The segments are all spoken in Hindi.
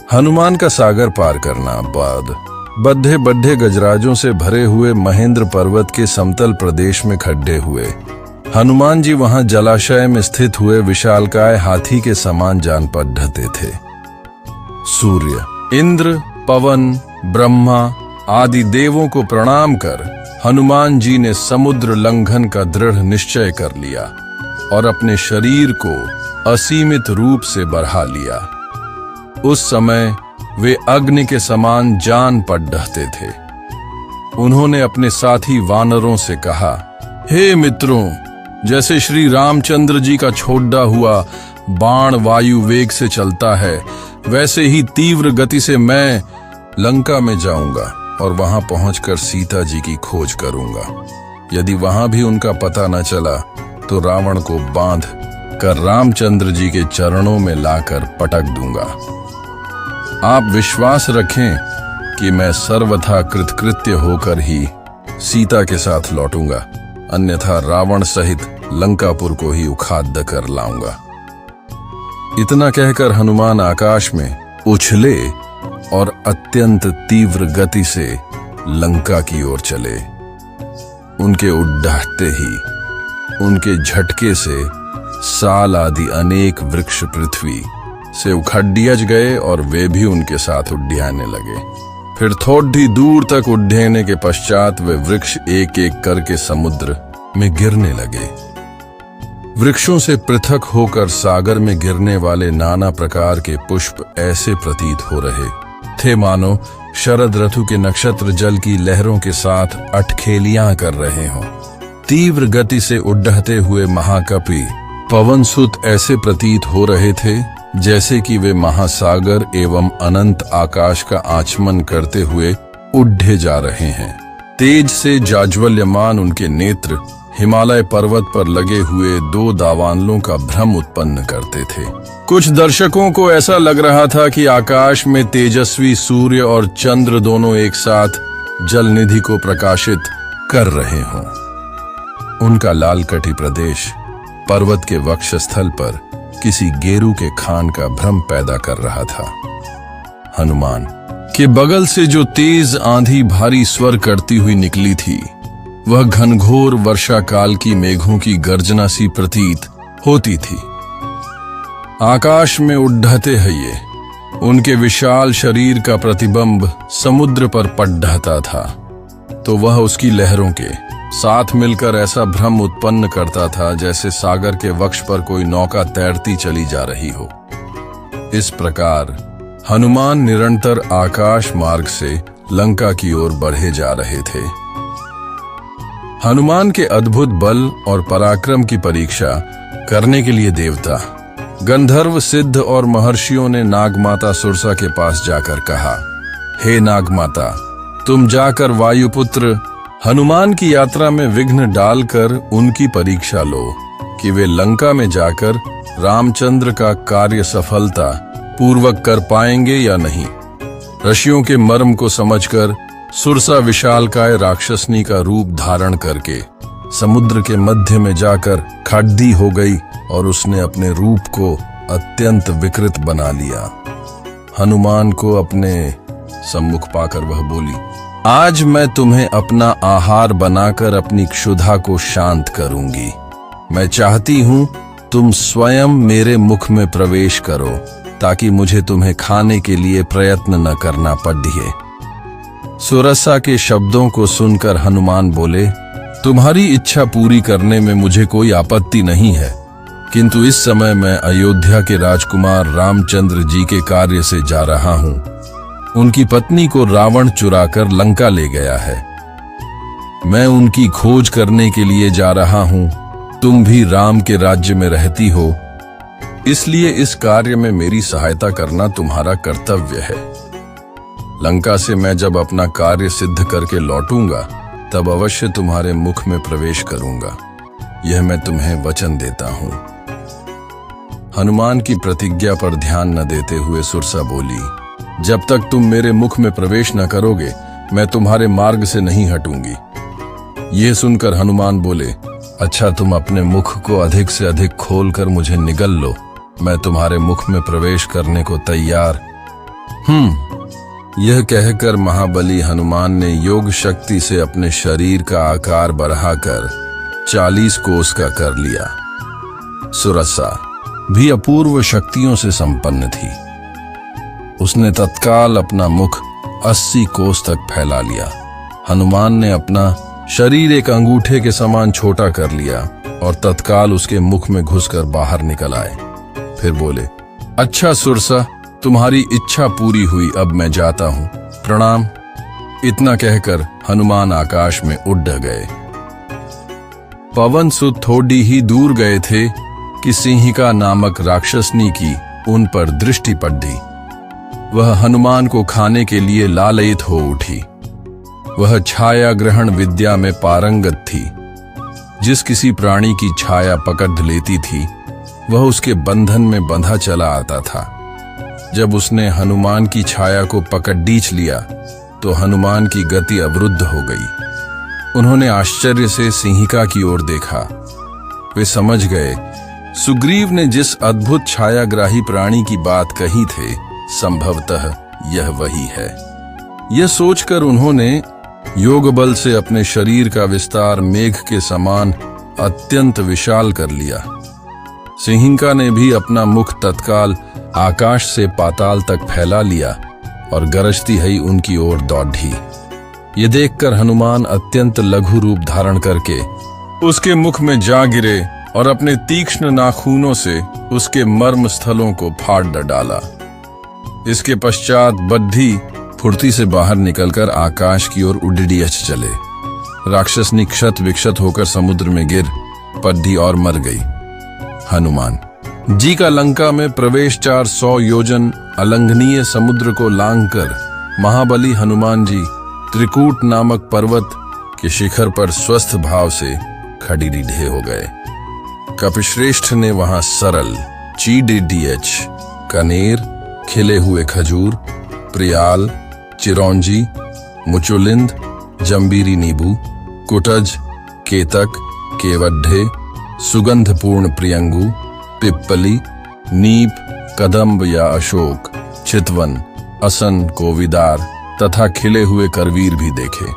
हनुमान का सागर पार करना बाद बड्ढे बड्ढे गजराजों से भरे हुए महेंद्र पर्वत के समतल प्रदेश में खड्डे हुए। हनुमान जी वहां जलाशय में स्थित हुए विशालकाय हाथी के समान जान पर ढते थे। सूर्य, इंद्र, पवन, ब्रह्मा आदि देवों को प्रणाम कर हनुमान जी ने समुद्र लंघन का दृढ़ निश्चय कर लिया और अपने शरीर को असीमित रूप से बढ़ा लिया। उस समय वे अग्नि के समान जान पर ढहते थे। उन्होंने अपने साथी वानरों से कहा, हे मित्रों, जैसे श्री रामचंद्र जी का छोड़ा हुआ बाण वायु वेग से चलता है, वैसे ही तीव्र गति से मैं लंका में जाऊंगा और वहां पहुंचकर सीता जी की खोज करूंगा। यदि वहां भी उनका पता न चला तो रावण को बांध कर रामचंद्र जी के चरणों में लाकर पटक दूंगा। आप विश्वास रखें कि मैं सर्वथा कृतकृत्य होकर ही सीता के साथ लौटूंगा, अन्यथा रावण सहित लंकापुर को ही उखाड़ कर लाऊंगा। इतना कहकर हनुमान आकाश में उछले और अत्यंत तीव्र गति से लंका की ओर चले। उनके उड्डाहते ही उनके झटके से साल आदि अनेक वृक्ष पृथ्वी से उखड़ गए और वे भी उनके साथ उड्डयाने लगे। फिर थोड़ी दूर तक उड्डयने के पश्चात वे वृक्ष एक एक करके समुद्र में गिरने लगे। वृक्षों से पृथक होकर सागर में गिरने वाले नाना प्रकार के पुष्प ऐसे प्रतीत हो रहे थे मानो शरद ऋतु के नक्षत्र जल की लहरों के साथ अटखेलियां कर रहे हों। तीव्र गति से उड्डहते हुए महाकपि पवनसुत ऐसे प्रतीत हो रहे थे जैसे कि वे महासागर एवं अनंत आकाश का आचमन करते हुए उड्ढे जा रहे हैं। तेज से जाज्वल्यमान उनके नेत्र हिमालय पर्वत पर लगे हुए दो दावानलों का भ्रम उत्पन्न करते थे। कुछ दर्शकों को ऐसा लग रहा था कि आकाश में तेजस्वी सूर्य और चंद्र दोनों एक साथ जल निधि को प्रकाशित कर रहे हों। उनका लाल कटी प्रदेश पर्वत के वक्षस्थल पर किसी गेरू के खान का भ्रम पैदा कर रहा था। हनुमान के बगल से जो तेज आंधी भारी स्वर करती हुई निकली थी, वह घनघोर वर्षा काल की मेघों की गर्जना सी प्रतीत होती थी। आकाश में उड्ढते हुए उनके विशाल शरीर का प्रतिबिंब समुद्र पर पड़ ढहता था, तो वह उसकी लहरों के साथ मिलकर ऐसा भ्रम उत्पन्न करता था जैसे सागर के वक्ष पर कोई नौका तैरती चली जा रही हो। इस प्रकार हनुमान निरंतर आकाश मार्ग से लंका की ओर बढ़े जा रहे थे। हनुमान के अद्भुत बल और पराक्रम की परीक्षा करने के लिए देवता, गंधर्व, सिद्ध और महर्षियों ने नागमाता सुरसा के पास जाकर कहा, हे नागमाता, तुम जाकर वायुपुत्र हनुमान की यात्रा में विघ्न डालकर उनकी परीक्षा लो कि वे लंका में जाकर रामचंद्र का कार्य सफलता पूर्वक कर पाएंगे या नहीं। ऋषियों के मर्म को समझकर सुरसा विशालकाय राक्षसनी का रूप धारण करके समुद्र के मध्य में जाकर खड्डी हो गई और उसने अपने रूप को अत्यंत विकृत बना लिया। हनुमान को अपने सम्मुख पाकर वह बोली, आज मैं तुम्हें अपना आहार बनाकर अपनी क्षुधा को शांत करूंगी। मैं चाहती हूं तुम स्वयं मेरे मुख में प्रवेश करो ताकि मुझे तुम्हें खाने के लिए प्रयत्न न करना पड़े। सुरसा के शब्दों को सुनकर हनुमान बोले, तुम्हारी इच्छा पूरी करने में मुझे कोई आपत्ति नहीं है, किंतु इस समय मैं अयोध्या के राजकुमार रामचंद्र जी के कार्य से जा रहा हूं। उनकी पत्नी को रावण चुराकर लंका ले गया है। मैं उनकी खोज करने के लिए जा रहा हूं। तुम भी राम के राज्य में रहती हो, इसलिए इस कार्य में मेरी सहायता करना तुम्हारा कर्तव्य है। लंका से मैं जब अपना कार्य सिद्ध करके लौटूंगा तब अवश्य तुम्हारे मुख में प्रवेश करूंगा। यह मैं तुम्हें वचन देता हूं। हनुमान की प्रतिज्ञा पर ध्यान न देते हुए सुरसा बोली, जब तक तुम मेरे मुख में प्रवेश न करोगे मैं तुम्हारे मार्ग से नहीं हटूंगी। यह सुनकर हनुमान बोले, अच्छा, तुम अपने मुख को अधिक से अधिक खोलकर मुझे निगल लो, मैं तुम्हारे मुख में प्रवेश करने को तैयार यह कहकर महाबली हनुमान ने योग शक्ति से अपने शरीर का आकार बढ़ाकर 40 कोस का कर लिया। सुरसा भी अपूर्व शक्तियों से संपन्न थी। उसने तत्काल अपना मुख 80 कोस तक फैला लिया। हनुमान ने अपना शरीर एक अंगूठे के समान छोटा कर लिया और तत्काल उसके मुख में घुसकर बाहर निकल आए। फिर बोले, अच्छा सुरसा, तुम्हारी इच्छा पूरी हुई, अब मैं जाता हूं, प्रणाम। इतना कहकर हनुमान आकाश में उड़ गए। पवन सुत थोड़ी ही दूर गए थे कि सिंहिका नामक राक्षसनी की उन पर दृष्टि पड़ी। वह हनुमान को खाने के लिए लालयित हो उठी। वह छाया ग्रहण विद्या में पारंगत थी। जिस किसी प्राणी की छाया पकड़ लेती थी वह उसके बंधन में बंधा चला आता था। जब उसने हनुमान की छाया को पकड़ डीच लिया तो हनुमान की गति अवरुद्ध हो गई। उन्होंने आश्चर्य से सिंहिका की ओर देखा। वे समझ गए सुग्रीव ने जिस अद्भुत छायाग्राही प्राणी की बात कही थे संभवतः यह वही है। यह सोचकर उन्होंने योग बल से अपने शरीर का विस्तार मेघ के समान अत्यंत विशाल कर लिया। सिंहिका ने भी अपना मुख तत्काल आकाश से पाताल तक फैला लिया और गरजती हुई उनकी ओर दौड़ी। ये देखकर हनुमान अत्यंत लघु रूप धारण करके उसके मुख में जा गिरे और अपने तीक्ष्ण नाखूनों से उसके मर्म स्थलों को फाड़ डाला। इसके पश्चात बद्धी फुर्ती से बाहर निकलकर आकाश की ओर उड़ियच चले। राक्षसनी क्षत विक्षत होकर समुद्र में गिर पड़ी और मर गई। हनुमान जी का लंका में प्रवेश 400 योजन अलंघनीय समुद्र को लांघकर महाबली हनुमान जी त्रिकूट नामक पर्वत के शिखर पर स्वस्थ भाव से खड़ी रीढ़े हो गए। कपिश्रेष्ठ ने वहां सरल, चीडीडीएच, कनेर, खिले हुए खजूर, प्रियाल, चिरौंजी, मुचुलिंद, जंबीरी नींबू, कुटज, केतक, केवड्ढे, सुगंधपूर्ण प्रियंगू, पिप्पली, नीप, कदम्ब या अशोक, चितवन, असन, कोविदार तथा खिले हुए करवीर भी देखे।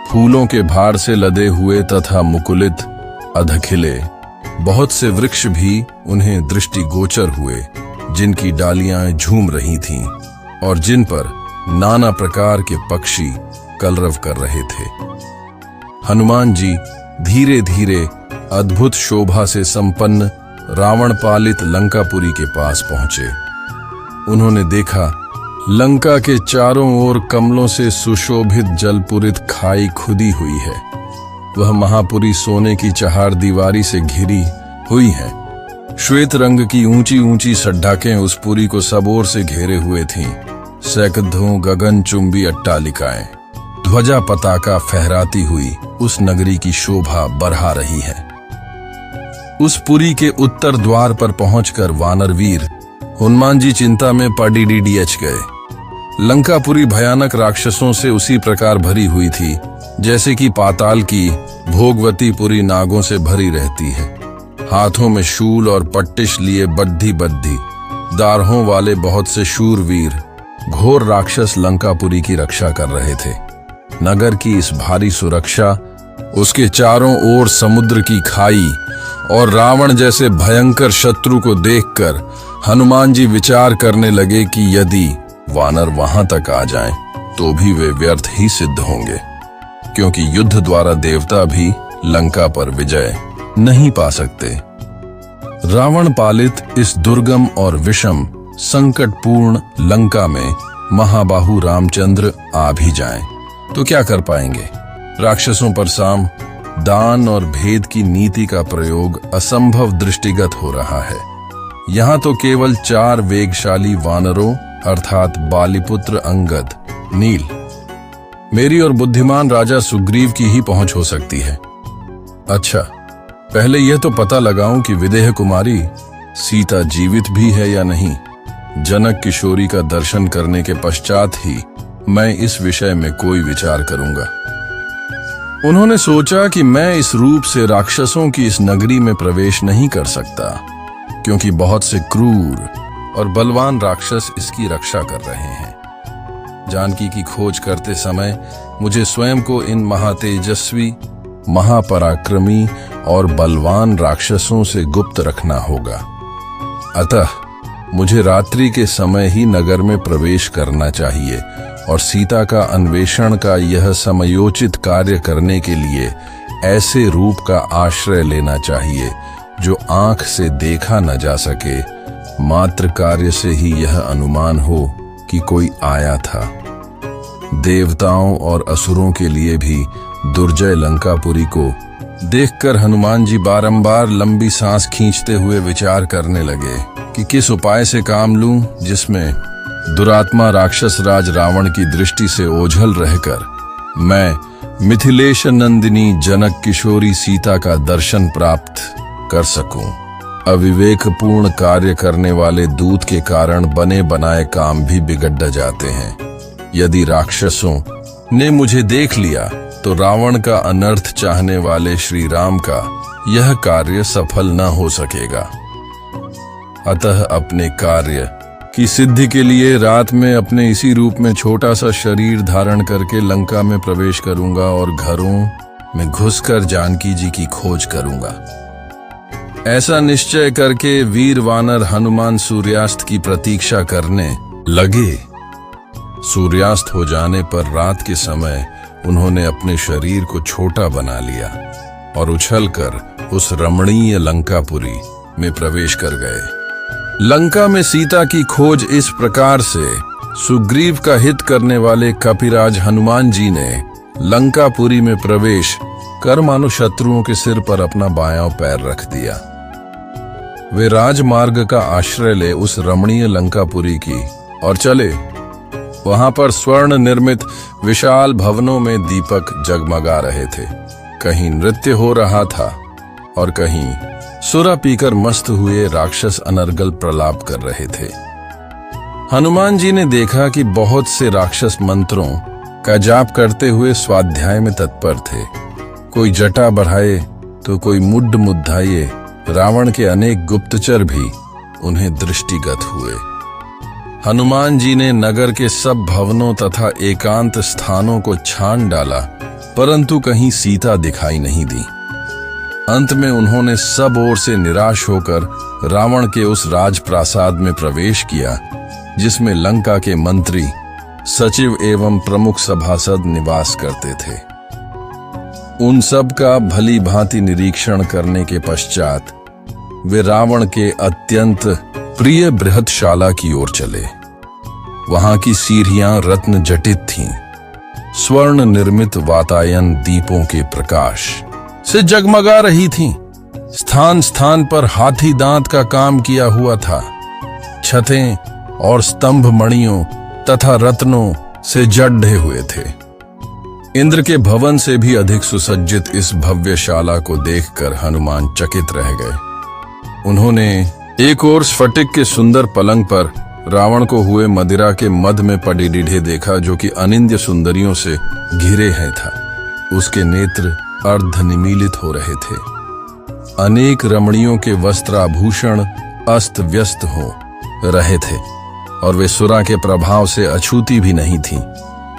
फूलों के भार से लदे हुए तथा मुकुलित अधखिले बहुत से वृक्ष भी उन्हें दृष्टिगोचर हुए, जिनकी डालियां झूम रही थीं और जिन पर नाना प्रकार के पक्षी कलरव कर रहे थे। हनुमान जी धीरे धीरे अद्भुत शोभा से संपन्न रावण पालित लंकापुरी के पास पहुंचे। उन्होंने देखा लंका के चारों ओर कमलों से सुशोभित जलपुरित खाई खुदी हुई है। वह महापुरी सोने की चहार दीवारी से घिरी हुई है। श्वेत रंग की ऊंची ऊंची सड्ढाकें उस पुरी को सब ओर से घेरे हुए थीं। सैकड़ों गगनचुंबी अट्टालिकाएं ध्वजा पताका फहराती हुई उस नगरी की शोभा बढ़ा रही है। उस पुरी के उत्तर द्वार पर पहुंचकर वानरवीर हनुमान जी चिंता में पड़ीडीएच गए। लंकापुरी भयानक राक्षसों से उसी प्रकार भरी हुई थी जैसे कि पाताल की भोगवती पुरी नागों से भरी रहती है। हाथों में शूल और पट्टिश लिए बद्धी दारहों वाले बहुत से शूरवीर घोर राक्षस लंकापुरी की रक्षा कर रहे थे। नगर की इस भारी सुरक्षा, उसके चारों ओर समुद्र की खाई और रावण जैसे भयंकर शत्रु को देखकर हनुमान जी विचार करने लगे कि यदि वानर वहां तक आ जाएं, तो भी वे व्यर्थ ही सिद्ध होंगे, क्योंकि युद्ध द्वारा देवता भी लंका पर विजय नहीं पा सकते। रावण पालित इस दुर्गम और विषम संकटपूर्ण लंका में महाबाहु रामचंद्र आ भी जाएं, तो क्या कर पाएंगे? राक्षसों पर साम, दान और भेद की नीति का प्रयोग असंभव दृष्टिगत हो रहा है। यहाँ तो केवल 4 वेगशाली वानरों अर्थात बालीपुत्र अंगद, नील, मेरी और बुद्धिमान राजा सुग्रीव की ही पहुंच हो सकती है। अच्छा, पहले यह तो पता लगाऊं कि विदेह कुमारी सीता जीवित भी है या नहीं। जनक किशोरी का दर्शन करने के पश्चात ही मैं इस विषय में कोई विचार करूंगा। उन्होंने सोचा कि मैं इस रूप से राक्षसों की इस नगरी में प्रवेश नहीं कर सकता, क्योंकि बहुत से क्रूर और बलवान राक्षस इसकी रक्षा कर रहे हैं। जानकी की खोज करते समय मुझे स्वयं को इन महातेजस्वी, महापराक्रमी और बलवान राक्षसों से गुप्त रखना होगा। अतः मुझे रात्रि के समय ही नगर में प्रवेश करना चाहिए और सीता का अन्वेषण का यह समयोचित कार्य करने के लिए ऐसे रूप का आश्रय लेना चाहिए जो आंख से देखा न जा सके, मात्र कार्य से ही यह अनुमान हो कि कोई आया था। देवताओं और असुरों के लिए भी दुर्जय लंकापुरी को देखकर हनुमान जी बारंबार लंबी सांस खींचते हुए विचार करने लगे कि किस उपाय से काम लूं जिसमें दुरात्मा राक्षस राज रावण की दृष्टि से ओझल रहकर मैं मिथिलेश नंदिनी जनक किशोरी सीता का दर्शन प्राप्त कर सकूं। अविवेकपूर्ण कार्य करने वाले दूत के कारण बने बनाए काम भी बिगड़ जाते हैं। यदि राक्षसों ने मुझे देख लिया तो रावण का अनर्थ चाहने वाले श्री राम का यह कार्य सफल न हो सकेगा। अतः अपने कार्य की सिद्धि के लिए रात में अपने इसी रूप में छोटा सा शरीर धारण करके लंका में प्रवेश करूंगा और घरों में घुसकर जानकी जी की खोज करूंगा। ऐसा निश्चय करके वीर वानर हनुमान सूर्यास्त की प्रतीक्षा करने लगे। सूर्यास्त हो जाने पर रात के समय उन्होंने अपने शरीर को छोटा बना लिया और उछलकर उस रमणीय लंकापुरी में प्रवेश कर गए। लंका में सीता की खोज इस प्रकार से सुग्रीव का हित करने वाले कपिराज हनुमान जी ने लंकापुरी में प्रवेश कर मानो शत्रुओं के सिर पर अपना बायां पैर रख दिया। वे राजमार्ग का आश्रय ले उस रमणीय लंकापुरी की और चले। वहां पर स्वर्ण निर्मित विशाल भवनों में दीपक जगमगा रहे थे। कहीं नृत्य हो रहा था और कहीं सुरा पीकर मस्त हुए राक्षस अनर्गल प्रलाप कर रहे थे। हनुमान जी ने देखा कि बहुत से राक्षस मंत्रों का जाप करते हुए स्वाध्याय में तत्पर थे। कोई जटा बढ़ाए तो कोई मुड्ड मुद्दाए। रावण के अनेक गुप्तचर भी उन्हें दृष्टिगत हुए। हनुमान जी ने नगर के सब भवनों तथा एकांत स्थानों को छान डाला, परंतु कहीं सीता दिखाई नहीं दी। अंत में उन्होंने सब ओर से निराश होकर रावण के उस राजप्रासाद में प्रवेश किया जिसमें लंका के मंत्री, सचिव एवं प्रमुख सभासद निवास करते थे। उन सब का भली भांति निरीक्षण करने के पश्चात वे रावण के अत्यंत प्रिय बृहदशाला की ओर चले। वहां की सीढ़ियां रत्न जटित थीं। स्वर्ण निर्मित वातायन दीपों के प्रकाश से जगमगा रही थीं। स्थान स्थान पर हाथी दांत का काम किया हुआ था। छतें और स्तंभ मणियों तथा रत्नों से जड्ढे हुए थे। इंद्र के भवन से भी अधिक सुसज्जित इस भव्यशाला को देखकर हनुमान चकित रह गए। उन्होंने एक और स्फटिक के सुंदर पलंग पर रावण को हुए मदिरा के मद में पड़ी रीढ़े देखा जो कि अनिंद्य सुंदरियों से घिरे है था। उसके नेत्र अर्धनिमीलित हो रहे थे। अनेक रमणियों के वस्त्राभूषण अस्त व्यस्त हो रहे थे और वे सुरा के प्रभाव से अछूती भी नहीं थीं।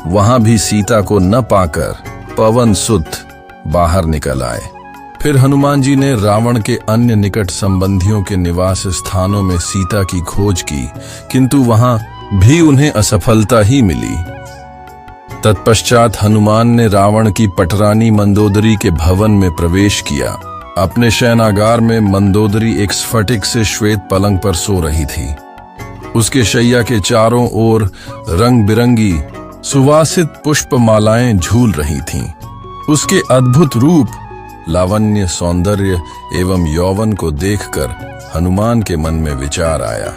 वहां भी सीता को न पाकर पवन सुत बाहर निकल आए। फिर हनुमान जी ने रावण के अन्य निकट संबंधियों के निवास स्थानों में सीता की खोज की, किंतु वहां भी उन्हें असफलता ही मिली। तत्पश्चात हनुमान ने रावण की पटरानी मंदोदरी के भवन में प्रवेश किया। अपने शयनागार में मंदोदरी एक स्फटिक से श्वेत पलंग पर सो रही थी। उसके शैया के चारों ओर रंग बिरंगी सुवासित पुष्प मालाएं झूल रही थीं। उसके अद्भुत रूप, लावण्य, सौंदर्य एवं यौवन को देखकर हनुमान के मन में विचार आया,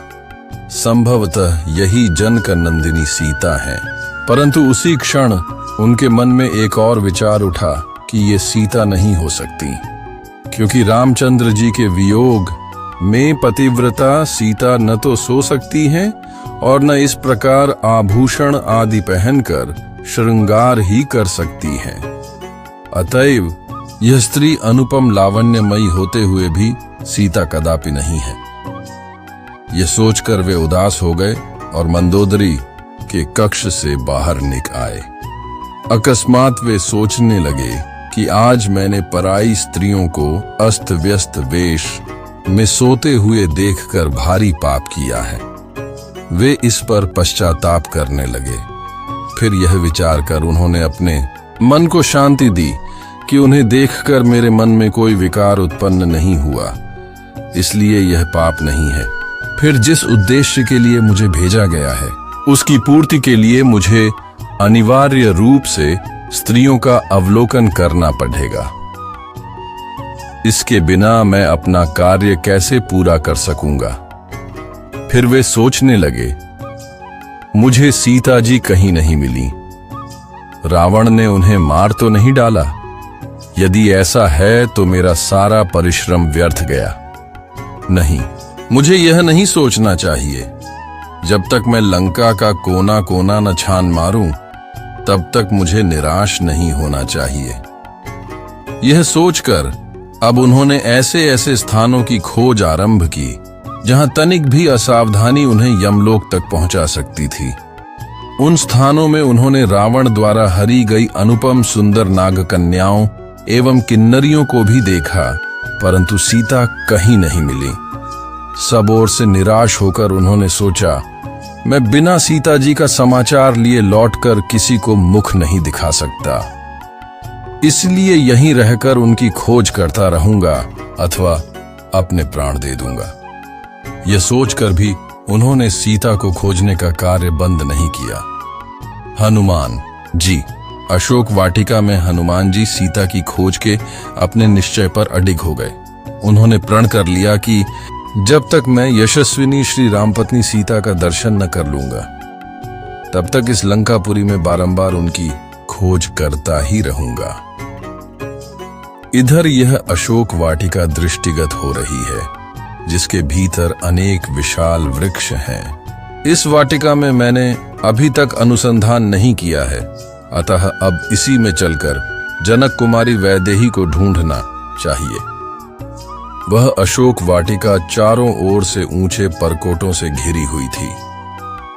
संभवतः यही जनक नंदिनी सीता है। परंतु उसी क्षण उनके मन में एक और विचार उठा कि ये सीता नहीं हो सकती, क्योंकि रामचंद्र जी के वियोग में पतिव्रता सीता न तो सो सकती हैं और न इस प्रकार आभूषण आदि पहनकर श्रृंगार ही कर सकती हैं। अतएव यह स्त्री अनुपम लावण्यमयी होते हुए भी सीता कदापि नहीं है। यह सोचकर वे उदास हो गए और मंदोदरी के कक्ष से बाहर निकल आए। अकस्मात वे सोचने लगे कि आज मैंने पराई स्त्रियों को अस्त व्यस्त वेश में सोते हुए देखकर भारी पाप किया है। वे इस पर पश्चाताप करने लगे। फिर यह विचार कर उन्होंने अपने मन को शांति दी कि उन्हें देखकर मेरे मन में कोई विकार उत्पन्न नहीं हुआ, इसलिए यह पाप नहीं है। फिर जिस उद्देश्य के लिए मुझे भेजा गया है उसकी पूर्ति के लिए मुझे अनिवार्य रूप से स्त्रियों का अवलोकन करना पड़ेगा। इसके बिना मैं अपना कार्य कैसे पूरा कर सकूंगा। फिर वे सोचने लगे, मुझे सीता जी कहीं नहीं मिली, रावण ने उन्हें मार तो नहीं डाला। यदि ऐसा है तो मेरा सारा परिश्रम व्यर्थ गया। नहीं, मुझे यह नहीं सोचना चाहिए। जब तक मैं लंका का कोना कोना न छान मारूं, तब तक मुझे निराश नहीं होना चाहिए। यह सोचकर अब उन्होंने ऐसे ऐसे स्थानों की खोज आरंभ की जहां तनिक भी असावधानी उन्हें यमलोक तक पहुंचा सकती थी। उन स्थानों में उन्होंने रावण द्वारा हरी गई अनुपम सुंदर नागकन्याओं एवं किन्नरियों को भी देखा, परंतु सीता कहीं नहीं मिली। सब ओर से निराश होकर उन्होंने सोचा, मैं बिना सीता जी का समाचार लिए लौटकर किसी को मुख नहीं दिखा सकता, इसलिए यहीं रहकर उनकी खोज करता रहूंगा अथवा अपने प्राण दे दूंगा। यह सोचकर भी उन्होंने सीता को खोजने का कार्य बंद नहीं किया। हनुमान जी अशोक वाटिका में हनुमान जी सीता की खोज के अपने निश्चय पर अडिग हो गए। उन्होंने प्रण कर लिया कि जब तक मैं यशस्विनी श्री रामपत्नी सीता का दर्शन न कर लूंगा, तब तक इस लंकापुरी में बारंबार उनकी खोज करता ही रहूंगा। इधर यह अशोक वाटिका दृष्टिगत हो रही है, जिसके भीतर अनेक विशाल वृक्ष हैं। इस वाटिका में मैंने अभी तक अनुसंधान नहीं किया है, अतः अब इसी में चलकर जनक कुमारी वैदेही को ढूंढना चाहिए। वह अशोक वाटिका चारों ओर से ऊंचे परकोटों से घिरी हुई थी,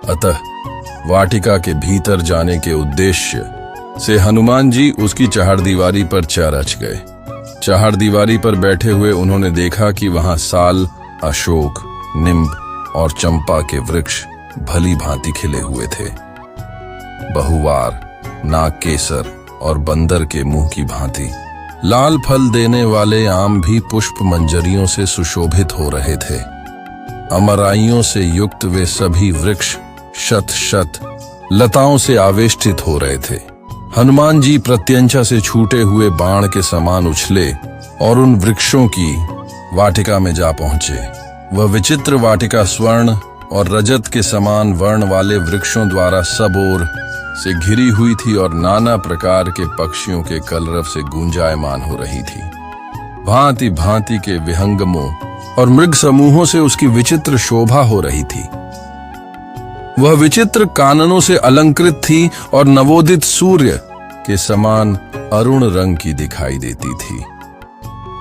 अतः वाटिका के भीतर जाने के उद्देश्य से हनुमान जी उसकी चहारदीवारी पर रच गए। चहारदीवारी पर बैठे हुए उन्होंने देखा कि वहां साल, अशोक, निम्ब और चंपा के वृक्ष भली भांति खिले हुए थे। बहुवार, नागकेसर और बंदर के मुंह की भांति लाल फल देने वाले आम भी पुष्प मंजरियों से सुशोभित हो रहे थे। अमराइयों से युक्त वे सभी वृक्ष शत शत लताओं से आवेष्टित हो रहे थे। हनुमान जी प्रत्यंचा से छूटे हुए बाण के समान उछले और उन वृक्षों की वाटिका में जा पहुंचे। वह विचित्र वाटिका स्वर्ण और रजत के समान वर्ण वाले वृक्षों द्वारा सब ओर से घिरी हुई थी और नाना प्रकार के पक्षियों के कलरव से गूंजायमान हो रही थी। भांति भांति के विहंगमों और मृग समूहों से उसकी विचित्र शोभा हो रही थी। वह विचित्र काननों से अलंकृत थी और नवोदित सूर्य के समान अरुण रंग की दिखाई देती थी।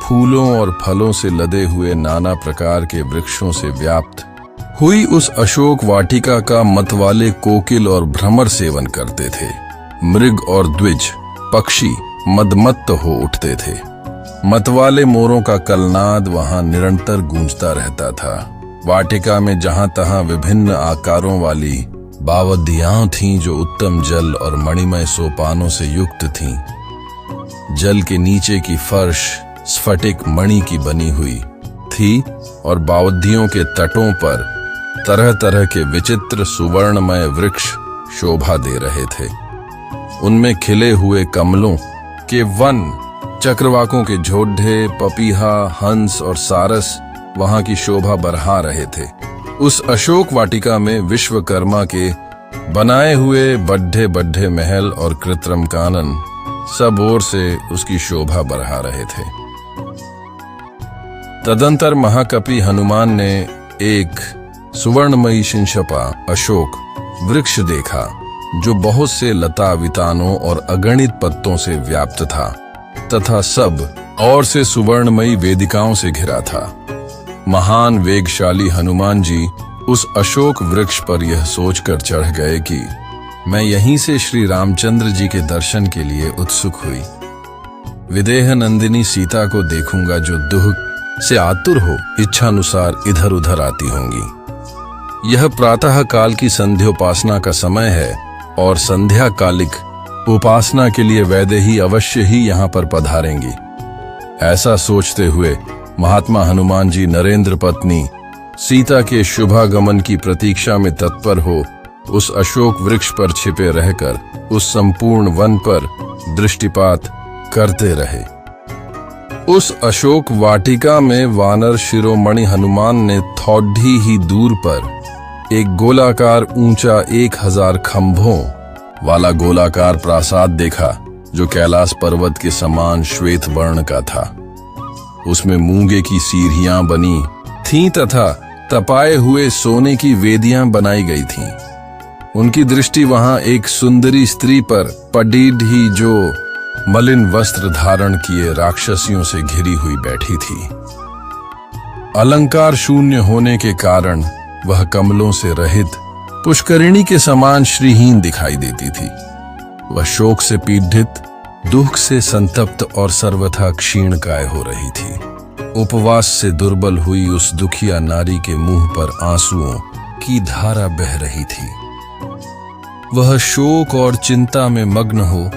फूलों और फलों से लदे हुए नाना प्रकार के वृक्षों से व्याप्त हुई उस अशोक वाटिका का मतवाले कोकिल और भ्रमर सेवन करते थे। मृग और द्विज पक्षी मदमत्त हो उठते थे। मतवाले मोरों का कलनाद वहां निरंतर गूंजता रहता था। वाटिका में जहां तहां विभिन्न आकारों वाली बावधियां थीं जो उत्तम जल और मणिमय सोपानों से युक्त थीं। जल के नीचे की फर्श स्फटिक मणि की बनी हुई थी और बावधियों के तटों पर तरह तरह के विचित्र सुवर्णमय वृक्ष शोभा दे रहे थे। उनमें खिले हुए कमलों के वन, चक्रवाकों के झोड्ढे, पपीहा, हंस और सारस वहां की शोभा बढ़ा रहे थे। उस अशोक वाटिका में विश्वकर्मा के बनाए हुए बड्ढे बड्ढे महल और कृत्रिम कानन सब ओर से उसकी शोभा बढ़ा रहे थे। तदंतर महाकपि हनुमान ने एक सुवर्णमयी शिंशपा अशोक वृक्ष देखा जो बहुत से लता वितानों और अगणित पत्तों से व्याप्त था तथा सब और से सुवर्णमयी वेदिकाओं से घिरा था। महान वेगशाली हनुमान जी उस अशोक वृक्ष पर यह सोचकर चढ़ गए कि मैं यहीं से श्री रामचंद्र जी के दर्शन के लिए उत्सुक हुई। विदेह नंदिनी सीता को देखूंगा जो दुख से आतुर हो इच्छानुसार इधर उधर आती होंगी। यह प्रातः काल की संध्योपासना का समय है और संध्या कालिक उपासना के लिए वैदेही अवश्य ही यहाँ पर पधारेंगी। ऐसा सोचते हुए महात्मा हनुमान जी नरेंद्र पत्नी सीता के शुभागमन की प्रतीक्षा में तत्पर हो उस अशोक वृक्ष पर छिपे रहकर उस संपूर्ण वन पर दृष्टिपात करते रहे। उस अशोक वाटिका में वानर शिरोमणि हनुमान ने थोड़ी ही दूर पर एक गोलाकार ऊंचा 1000 खंभों वाला गोलाकार प्रासाद देखा जो कैलाश पर्वत के समान श्वेत वर्ण का था। उसमें मूंगे की सीढ़ियां बनी थीं तथा तपाए हुए सोने की वेदियां बनाई गई थीं। उनकी दृष्टि वहां एक सुंदरी स्त्री पर पड़ी ही जो मलिन वस्त्र धारण किए राक्षसियों से घिरी हुई बैठी थी। अलंकार शून्य होने के कारण वह कमलों से रहित पुष्करिणी के समान श्रीहीन दिखाई देती थी। वह शोक से पीड़ित, दुख से संतप्त और सर्वथा क्षीणकाय हो रही थी। उपवास से दुर्बल हुई उस दुखिया नारी के मुंह पर आंसुओं की धारा बह रही थी। वह शोक और चिंता में मग्न हो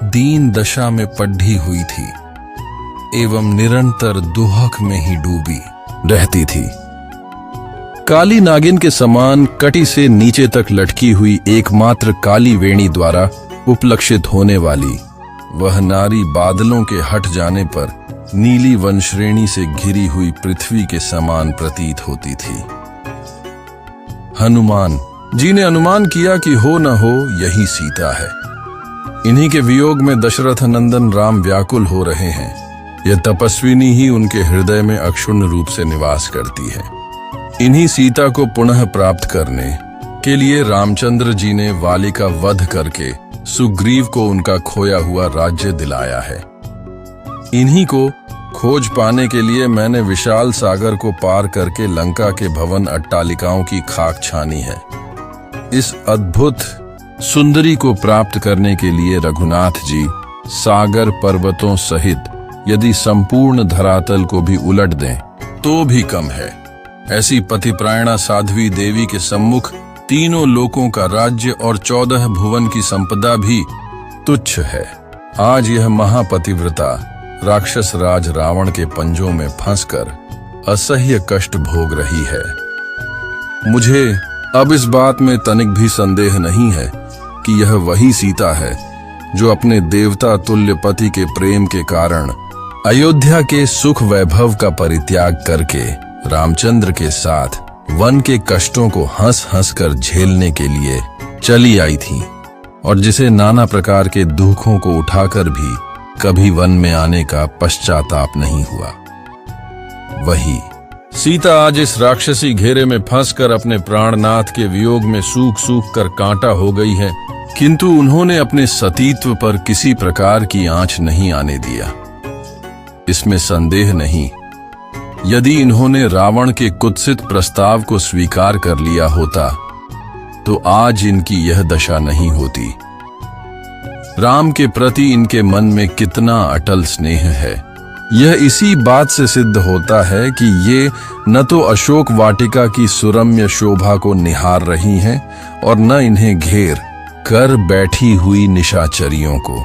दीन दशा में पड़ी हुई थी एवं निरंतर दुहक में ही डूबी रहती थी। काली नागिन के समान कटी से नीचे तक लटकी हुई एकमात्र काली वेणी द्वारा उपलक्षित होने वाली वह नारी बादलों के हट जाने पर नीली वनश्रेणी से घिरी हुई पृथ्वी के समान प्रतीत होती थी। हनुमान जी ने अनुमान किया कि हो न हो यही सीता है। इन्हीं के वियोग में दशरथ नंदन राम व्याकुल हो रहे हैं। यह तपस्विनी ही उनके हृदय में अक्षुण्ण रूप से निवास करती है। इन्हीं सीता को पुनः प्राप्त करने के लिए रामचंद्र जी ने वाली का वध करके सुग्रीव को उनका खोया हुआ राज्य दिलाया है। इन्हीं को खोज पाने के लिए मैंने विशाल सागर को पार करके लंका के भवन अट्टालिकाओं की खाक छानी है। इस अद्भुत सुंदरी को प्राप्त करने के लिए रघुनाथ जी सागर पर्वतों सहित यदि संपूर्ण धरातल को भी उलट दें तो भी कम है। ऐसी पतिप्रायणा साध्वी देवी के सम्मुख तीनों लोकों का राज्य और 14 भुवन की संपदा भी तुच्छ है। आज यह महापतिव्रता राक्षस राज रावण के पंजों में फंसकर असह्य कष्ट भोग रही है। मुझे अब इस बात में तनिक भी संदेह नहीं है कि यह वही सीता है जो अपने देवता तुल्य पति के प्रेम के कारण अयोध्या के सुख वैभव का परित्याग करके रामचंद्र के साथ वन के कष्टों को हंस हंस कर झेलने के लिए चली आई थी और जिसे नाना प्रकार के दुखों को उठाकर भी कभी वन में आने का पश्चाताप नहीं हुआ। वही सीता आज इस राक्षसी घेरे में फंसकर अपने प्राणनाथ के वियोग में सूख सूख कर कांटा हो गई है, किंतु उन्होंने अपने सतीत्व पर किसी प्रकार की आंच नहीं आने दिया। इसमें संदेह नहीं, यदि इन्होंने रावण के कुत्सित प्रस्ताव को स्वीकार कर लिया होता तो आज इनकी यह दशा नहीं होती। राम के प्रति इनके मन में कितना अटल स्नेह है, यह इसी बात से सिद्ध होता है कि ये न तो अशोक वाटिका की सुरम्य शोभा को निहार रही हैं और न इन्हें घेर कर बैठी हुई निशाचरियों को।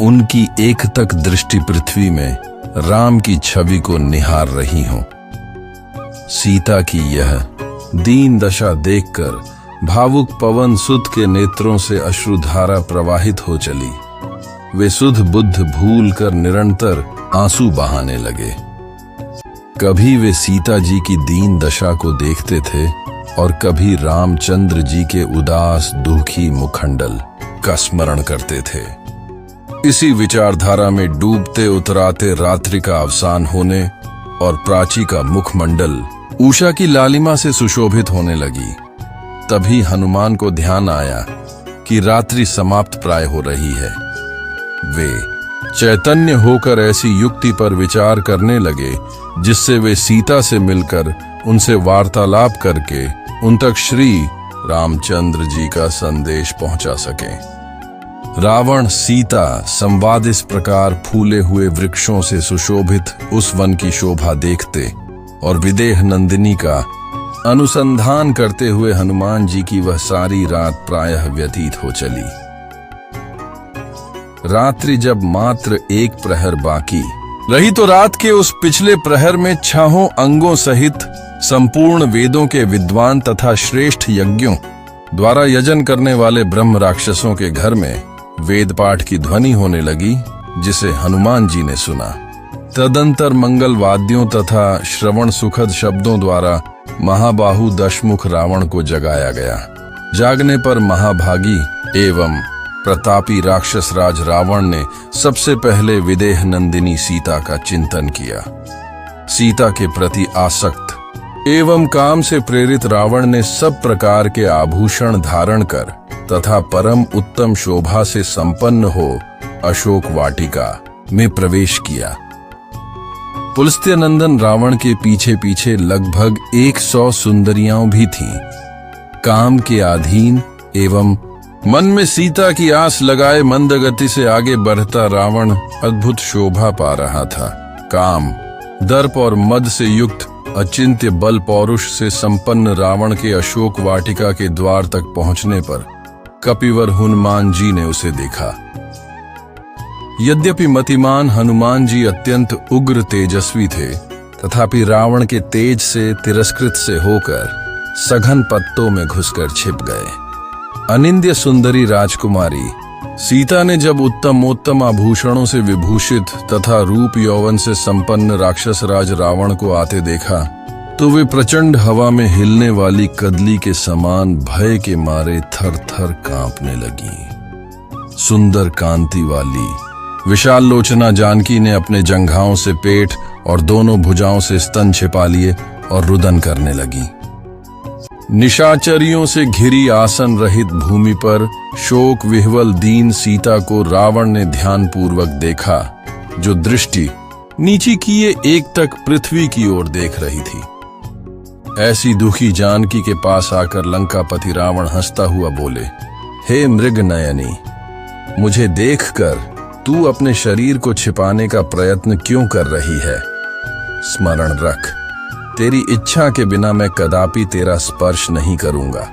उनकी एकटक दृष्टि पृथ्वी में राम की छवि को निहार रही हों। सीता की यह दीन दशा देखकर भावुक पवन सुत के नेत्रों से अश्रुधारा प्रवाहित हो चली। वे सुध बुद्ध भूल कर निरंतर आंसू बहाने लगे। कभी वे सीता जी की दीन दशा को देखते थे और कभी रामचंद्र जी के उदास दुखी मुखमंडल का स्मरण करते थे। इसी विचारधारा में डूबते उतराते रात्रि का अवसान होने और प्राची का मुखमंडल उषा की लालिमा से सुशोभित होने लगी। तभी हनुमान को ध्यान आया कि रात्रि समाप्त प्राय हो रही है। वे चैतन्य होकर ऐसी युक्ति पर विचार करने लगे जिससे वे सीता से मिलकर उनसे वार्तालाप करके उन तक श्री रामचंद्र जी का संदेश पहुंचा सकें। रावण सीता संवाद इस प्रकार फूले हुए वृक्षों से सुशोभित उस वन की शोभा देखते और विदेह नंदिनी का अनुसंधान करते हुए हनुमान जी की वह सारी रात प्रायः व्यतीत हो चली। रात्रि जब मात्र एक प्रहर बाकी रही तो रात के उस पिछले प्रहर में 6 अंगों सहित संपूर्ण वेदों के विद्वान तथा श्रेष्ठ यज्ञों द्वारा यजन करने वाले ब्रह्म राक्षसों के घर में वेद पाठ की ध्वनि होने लगी, जिसे हनुमान जी ने सुना। तदंतर मंगल वाद्यों तथा श्रवण सुखद शब्दों द्वारा महाबाहु दशमुख रावण को जगाया गया। जागने पर महाभागी एवं प्रतापी राक्षस राज रावण ने सबसे पहले विदेह नंदिनी सीता का चिंतन किया। सीता के प्रति आसक्त एवं काम से प्रेरित रावण ने सब प्रकार के आभूषण धारण कर तथा परम उत्तम शोभा से संपन्न हो अशोक वाटिका में प्रवेश किया। पुलस्त्य नंदन रावण के पीछे पीछे लगभग 100 सुंदरियां भी थीं। काम के अधीन एवं मन में सीता की आस लगाए मंद गति से आगे बढ़ता रावण अद्भुत शोभा पा रहा था। काम, दर्प और मद से युक्त अचिंत्य बल पौरुष से संपन्न रावण के अशोक वाटिका के द्वार तक पहुंचने पर कपिवर हनुमान जी ने उसे देखा। यद्यपि मतिमान हनुमान जी अत्यंत उग्र तेजस्वी थे, तथापि रावण के तेज से तिरस्कृत से होकर सघन पत्तों में घुसकर छिप गए। अनिंद्य सुंदरी राजकुमारी सीता ने जब उत्तमोत्तम आभूषणों से विभूषित तथा रूप यौवन से संपन्न राक्षस राज रावण को आते देखा तो वे प्रचंड हवा में हिलने वाली कदली के समान भय के मारे थर थर कांपने लगी। सुंदर कांति वाली विशाल लोचना जानकी ने अपने जंघाओं से पेट और दोनों भुजाओं से स्तन छिपा लिए और रुदन करने लगी। निशाचरियों से घिरी आसन रहित भूमि पर शोक विह्वल दीन सीता को रावण ने ध्यानपूर्वक देखा, जो दृष्टि नीची किए एक टक पृथ्वी की ओर देख रही थी। ऐसी दुखी जानकी के पास आकर लंकापति रावण हंसता हुआ बोले, हे मृग नयनी, मुझे देखकर तू अपने शरीर को छिपाने का प्रयत्न क्यों कर रही है? स्मरण रख, तेरी इच्छा के बिना मैं कदापि तेरा स्पर्श नहीं करूंगा।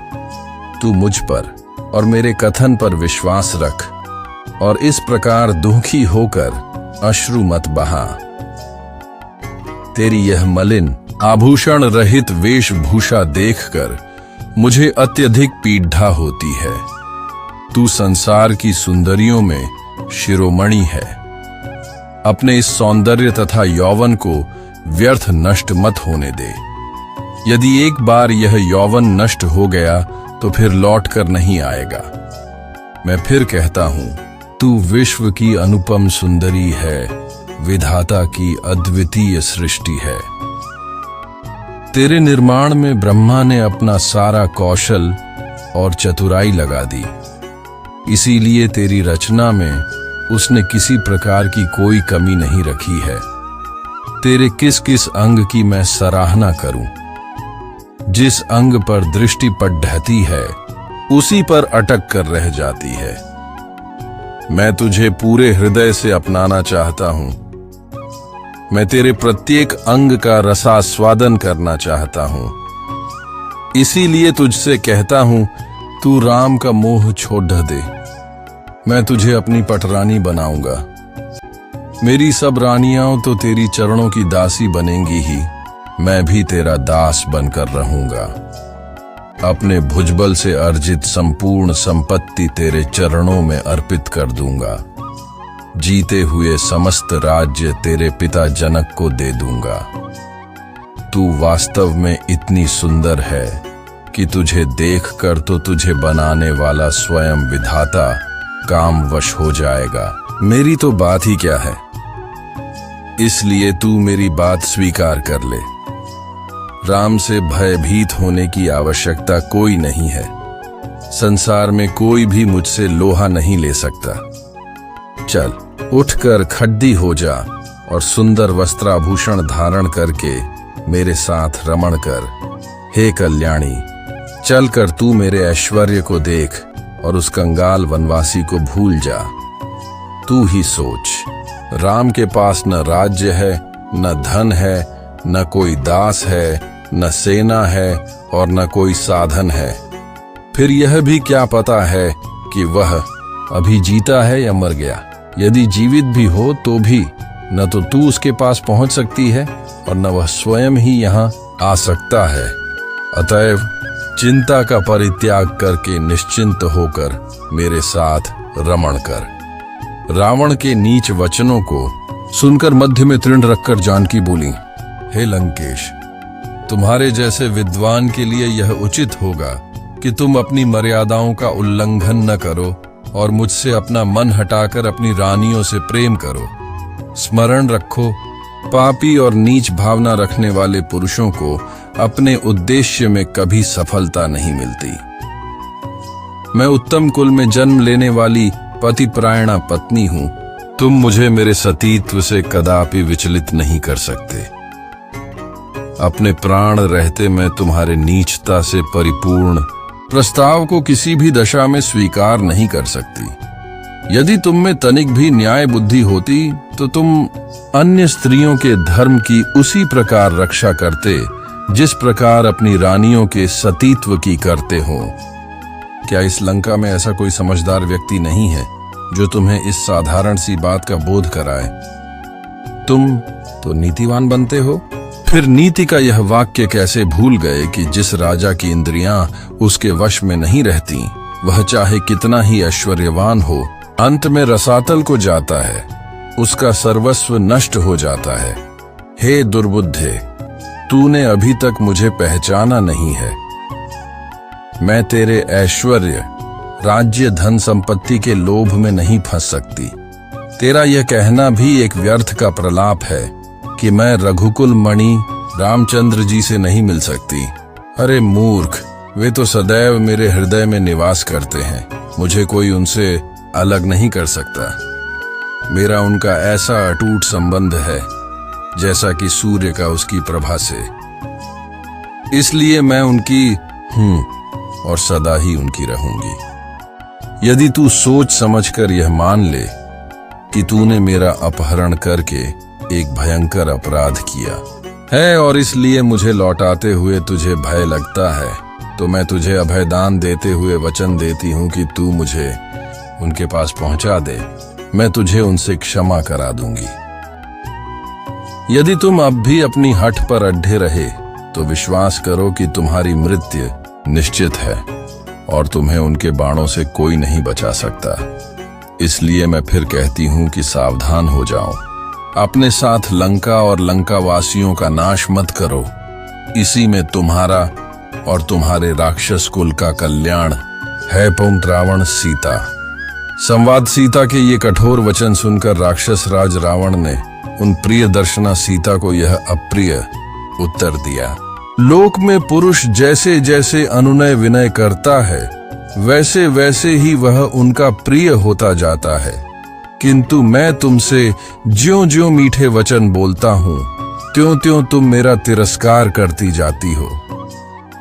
तू मुझ पर और मेरे कथन पर विश्वास रख और इस प्रकार दुखी होकर अश्रु मत बहा। तेरी यह मलिन आभूषण रहित वेशभूषा देखकर मुझे अत्यधिक पीड़ा होती है। तू संसार की सुंदरियों में शिरोमणि है। अपने इस सौंदर्य तथा यौवन को व्यर्थ नष्ट मत होने दे। यदि एक बार यह यौवन नष्ट हो गया तो फिर लौट कर नहीं आएगा। मैं फिर कहता हूं, तू विश्व की अनुपम सुंदरी है, विधाता की अद्वितीय सृष्टि है। तेरे निर्माण में ब्रह्मा ने अपना सारा कौशल और चतुराई लगा दी, इसीलिए तेरी रचना में उसने किसी प्रकार की कोई कमी नहीं रखी है। तेरे किस किस अंग की मैं सराहना करूं? जिस अंग पर दृष्टि पट ढहती है उसी पर अटक कर रह जाती है। मैं तुझे पूरे हृदय से अपनाना चाहता हूं। मैं तेरे प्रत्येक अंग का रसास्वादन करना चाहता हूं। इसीलिए तुझसे कहता हूं, तू राम का मोह छोड़ दे। मैं तुझे अपनी पटरानी बनाऊंगा। मेरी सब रानियां तो तेरी चरणों की दासी बनेंगी ही, मैं भी तेरा दास बनकर रहूंगा। अपने भुजबल से अर्जित संपूर्ण संपत्ति तेरे चरणों में अर्पित कर दूंगा। जीते हुए समस्त राज्य तेरे पिता जनक को दे दूंगा। तू वास्तव में इतनी सुंदर है कि तुझे देखकर तो तुझे बनाने वाला स्वयं विधाता कामवश हो जाएगा। मेरी तो बात ही क्या है, इसलिए तू मेरी बात स्वीकार कर ले। राम से भयभीत होने की आवश्यकता कोई नहीं है। संसार में कोई भी मुझसे लोहा नहीं ले सकता। चल, उठकर खड्डी हो जा और सुंदर वस्त्राभूषण धारण करके मेरे साथ रमण कर। हे कल्याणी, चलकर तू मेरे ऐश्वर्य को देख और उस कंगाल वनवासी को भूल जा। तू ही सोच, राम के पास न राज्य है, न धन है, न कोई दास है, न सेना है और न कोई साधन है। फिर यह भी क्या पता है कि वह अभी जीता है या मर गया। यदि जीवित भी हो तो भी न तो तू उसके पास पहुंच सकती है और न वह स्वयं ही यहाँ आ सकता है। अतएव चिंता का परित्याग करके निश्चिंत होकर मेरे साथ रमण कर। रावण के नीच वचनों को सुनकर मध्य में तृण रखकर जानकी बोली, हे लंकेश, तुम्हारे जैसे विद्वान के लिए यह उचित होगा कि तुम अपनी मर्यादाओं का उल्लंघन न करो और मुझसे अपना मन हटाकर अपनी रानियों से प्रेम करो। स्मरण रखो, पापी और नीच भावना रखने वाले पुरुषों को अपने उद्देश्य में कभी सफलता नहीं मिलती। मैं उत्तम कुल में जन्म लेने वाली पतिपरायणा पत्नी हूं। तुम मुझे मेरे सतीत्व से कदापि विचलित नहीं कर सकते। अपने प्राण रहते मैं तुम्हारे नीचता से परिपूर्ण प्रस्ताव को किसी भी दशा में स्वीकार नहीं कर सकती। यदि तुम में तनिक भी न्याय बुद्धि होती तो तुम अन्य स्त्रियों के धर्म की उसी प्रकार रक्षा करते जिस प्रकार अपनी रानियों के सतीत्व की करते हो। क्या इस लंका में ऐसा कोई समझदार व्यक्ति नहीं है जो तुम्हें इस साधारण सी बात का बोध कराए? तुम तो नीतिवान बनते हो। फिर नीति का यह वाक्य कैसे भूल गए कि जिस राजा की इंद्रियां उसके वश में नहीं रहती, वह चाहे कितना ही ऐश्वर्यवान हो, अंत में रसातल को जाता है, उसका सर्वस्व नष्ट हो जाता है। हे दुर्बुद्धे, तूने अभी तक मुझे पहचाना नहीं है। मैं तेरे ऐश्वर्य, राज्य, धन संपत्ति के लोभ में नहीं फंस सकती। तेरा यह कहना भी एक व्यर्थ का प्रलाप है कि मैं रघुकुल मणि रामचंद्र जी से नहीं मिल सकती। अरे मूर्ख, वे तो सदैव मेरे हृदय में निवास करते हैं। मुझे कोई उनसे अलग नहीं कर सकता। मेरा उनका ऐसा अटूट संबंध है जैसा कि सूर्य का उसकी प्रभा से। इसलिए मैं उनकी हूं और सदा ही उनकी रहूंगी। यदि तू सोच समझकर यह मान ले कि तूने मेरा अपहरण करके एक भयंकर अपराध किया है और इसलिए मुझे लौटाते हुए तुझे भय लगता है, तो मैं तुझे अभयदान देते हुए वचन देती हूं कि तू मुझे उनके पास पहुंचा दे। मैं तुझे उनसे क्षमा करा दूंगी। यदि तुम अब भी अपनी हठ पर अड्ढे रहे तो विश्वास करो कि तुम्हारी मृत्यु निश्चित है और तुम्हें उनके बाणों से कोई नहीं बचा सकता। इसलिए मैं फिर कहती हूं कि सावधान हो जाओ। अपने साथ लंका और लंका वासियों का नाश मत करो। इसी में तुम्हारा और तुम्हारे राक्षस कुल का कल्याण है। पुंत रावण सीता। संवाद सीता के ये कठोर वचन सुनकर राक्षस राज रावण ने उन प्रिय दर्शना सीता को यह अप्रिय उत्तर दिया। लोक में पुरुष जैसे जैसे अनुनय विनय करता है वैसे वैसे ही वह उनका प्रिय होता जाता है, किंतु मैं तुमसे ज्यों ज्यों मीठे वचन बोलता हूं त्यों त्यों तुम मेरा तिरस्कार करती जाती हो।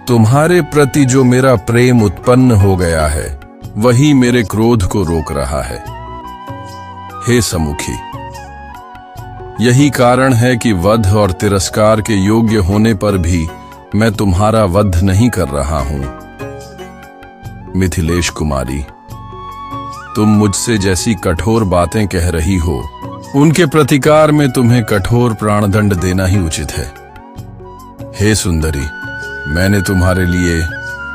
तुम्हारे प्रति जो मेरा प्रेम उत्पन्न हो गया है वही मेरे क्रोध को रोक रहा है। हे समुखी, यही कारण है कि वध और तिरस्कार के योग्य होने पर भी मैं तुम्हारा वध नहीं कर रहा हूं। मिथिलेश कुमारी, तुम मुझसे जैसी कठोर बातें कह रही हो उनके प्रतिकार में तुम्हें कठोर प्राणदंड देना ही उचित है। हे सुंदरी, मैंने तुम्हारे लिए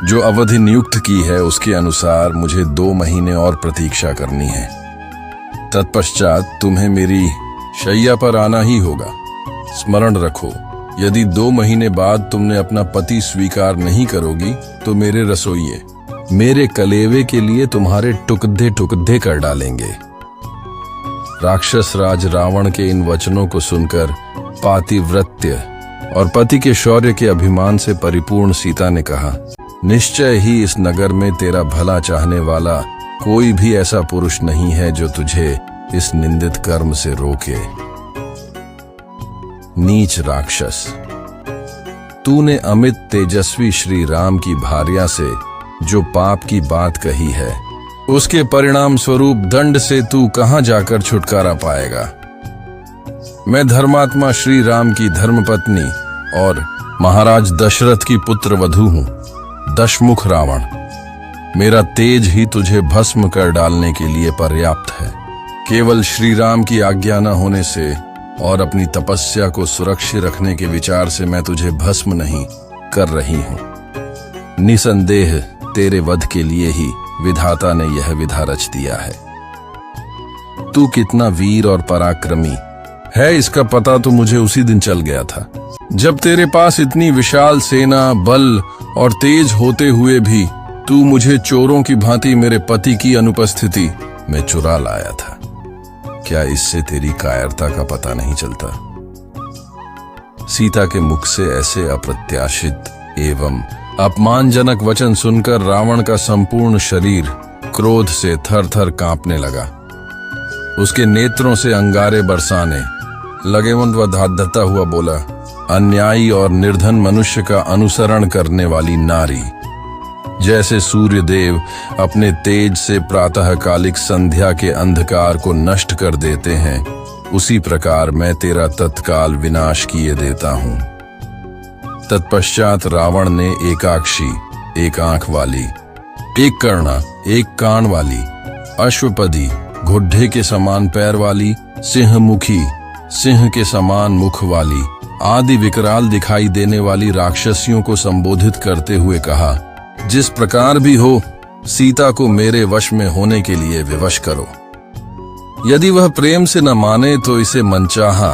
जो अवधि नियुक्त की है उसके अनुसार मुझे 2 महीने और प्रतीक्षा करनी है। तत्पश्चात तुम्हें मेरी शैया पर आना ही होगा। स्मरण रखो, यदि 2 महीने बाद तुमने अपना पति स्वीकार नहीं करोगी तो मेरे रसोइये मेरे कलेवे के लिए तुम्हारे टुकड़े टुकड़े कर डालेंगे। राक्षस राज रावण के इन वचनों को सुनकर पातिव्रत्य और पति के शौर्य के अभिमान से परिपूर्ण सीता ने कहा, निश्चय ही इस नगर में तेरा भला चाहने वाला कोई भी ऐसा पुरुष नहीं है जो तुझे इस निंदित कर्म से रोके। नीच राक्षस, तूने अमित तेजस्वी श्री राम की भार्या से जो पाप की बात कही है, उसके परिणाम स्वरूप दंड से तू कहां जाकर छुटकारा पाएगा। मैं धर्मात्मा श्री राम की धर्मपत्नी और महाराज दशरथ की पुत्र वधू हूं, दशमुख रावण। मेरा तेज ही तुझे भस्म कर डालने के लिए पर्याप्त है। केवल श्री राम की आज्ञा न होने से और अपनी तपस्या को सुरक्षित रखने के विचार से मैं तुझे भस्म नहीं कर रही हूं। निसंदेह तेरे वध के लिए ही विधाता ने यह विधा रच दिया है। तू कितना वीर और पराक्रमी है, इसका पता तो मुझे उसी दिन चल गया था जब तेरे पास इतनी विशाल सेना, बल और तेज होते हुए भी तू मुझे चोरों की भांति मेरे पति की अनुपस्थिति में चुरा लाया था। क्या इससे तेरी कायरता का पता नहीं चलता? सीता के मुख से ऐसे अप्रत्याशित एवं अपमानजनक वचन सुनकर रावण का संपूर्ण शरीर क्रोध से थर थर कांपने लगा। उसके नेत्रों से अंगारे बरसाने लगे। वह धाधता हुआ बोला, अन्यायी और निर्धन मनुष्य का अनुसरण करने वाली नारी, जैसे सूर्यदेव अपने तेज से प्रातःकालिक संध्या के अंधकार को नष्ट कर देते हैं, उसी प्रकार मैं तेरा तत्काल विनाश किए देता हूं। तत्पश्चात रावण ने एकाक्षी, एक आंख वाली, एक कर्णा, एक कान वाली, अश्वपदी, घुड्ढे के समान पैर वाली, सिंहमुखी, सिंह के समान मुख वाली आदि विकराल दिखाई देने वाली राक्षसियों को संबोधित करते हुए कहा, जिस प्रकार भी हो सीता को मेरे वश में होने के लिए विवश करो। यदि वह प्रेम से न माने तो इसे मनचाहा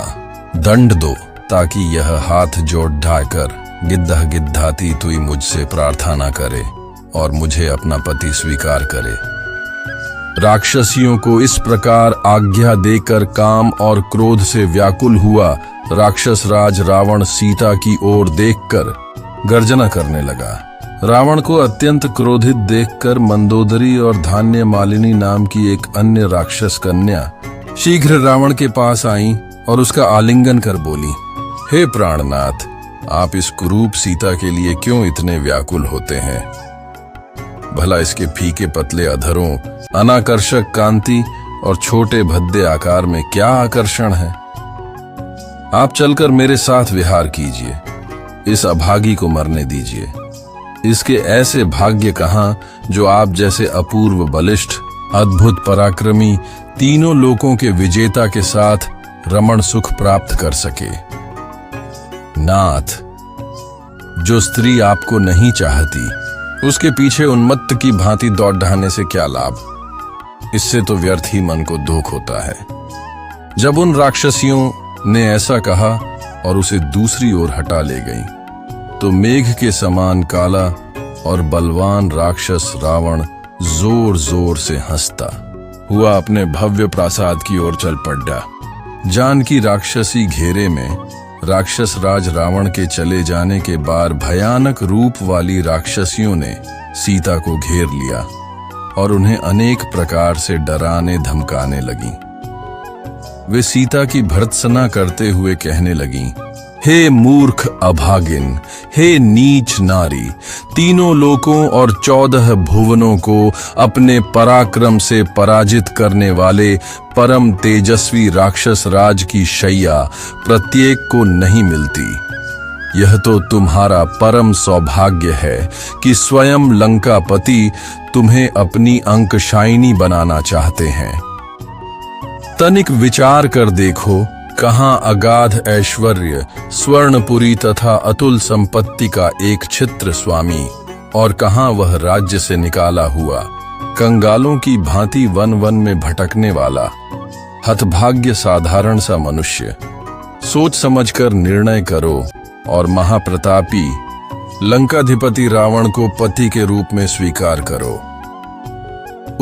दंड दो, ताकि यह हाथ जोड़ ढाकर गिद्धा गिद्धाती तुई मुझसे प्रार्थना करे और मुझे अपना पति स्वीकार करे। राक्षसियों को इस प्रकार आज्ञा देकर काम और क्रोध से व्याकुल हुआ राक्षस राज रावण सीता की ओर देखकर गर्जना करने लगा। रावण को अत्यंत क्रोधित देखकर मंदोदरी और धान्य मालिनी नाम की एक अन्य राक्षस कन्या शीघ्र रावण के पास आई और उसका आलिंगन कर बोली, हे प्राणनाथ, आप इस कुरूप सीता के लिए क्यों इतने व्याकुल होते हैं? भला इसके फीके पतले अधरों, अनाकर्षक कांति और छोटे भद्दे आकार में क्या आकर्षण है? आप चलकर मेरे साथ विहार कीजिए, इस अभागी को मरने दीजिए। इसके ऐसे भाग्य कहां जो आप जैसे अपूर्व बलिष्ठ, अद्भुत पराक्रमी, तीनों लोकों के विजेता के साथ रमण सुख प्राप्त कर सके। नाथ, जो स्त्री आपको नहीं चाहती उसके पीछे उन्मत्त की भांति दौड़ ढाने से क्या लाभ? इससे तो व्यर्थ ही मन को दुख होता है। जब उन राक्षसियों ने ऐसा कहा और उसे दूसरी ओर हटा ले गई तो मेघ के समान काला और बलवान राक्षस रावण जोर जोर से हंसता हुआ अपने भव्य प्रासाद की ओर चल पड़ा। जानकी राक्षसी घेरे में राक्षस राज रावण के चले जाने के बाद भयानक रूप वाली राक्षसियों ने सीता को घेर लिया और उन्हें अनेक प्रकार से डराने धमकाने लगी। वे सीता की भर्त्सना करते हुए कहने लगी, हे मूर्ख अभागिन, हे नीच नारी, तीनों लोकों और 14 भुवनों को अपने पराक्रम से पराजित करने वाले परम तेजस्वी राक्षस राज की शैया प्रत्येक को नहीं मिलती। यह तो तुम्हारा परम सौभाग्य है कि स्वयं लंकापति तुम्हें अपनी अंकशायिनी बनाना चाहते हैं। तनिक विचार कर देखो, कहां अगाध ऐश्वर्य, स्वर्णपुरी तथा अतुल संपत्ति का एक छित्र स्वामी और कहां वह राज्य से निकाला हुआ कंगालों की भांति वन वन में भटकने वाला हतभाग्य साधारण सा मनुष्य। सोच समझकर निर्णय करो और महाप्रतापी लंकाधिपति रावण को पति के रूप में स्वीकार करो।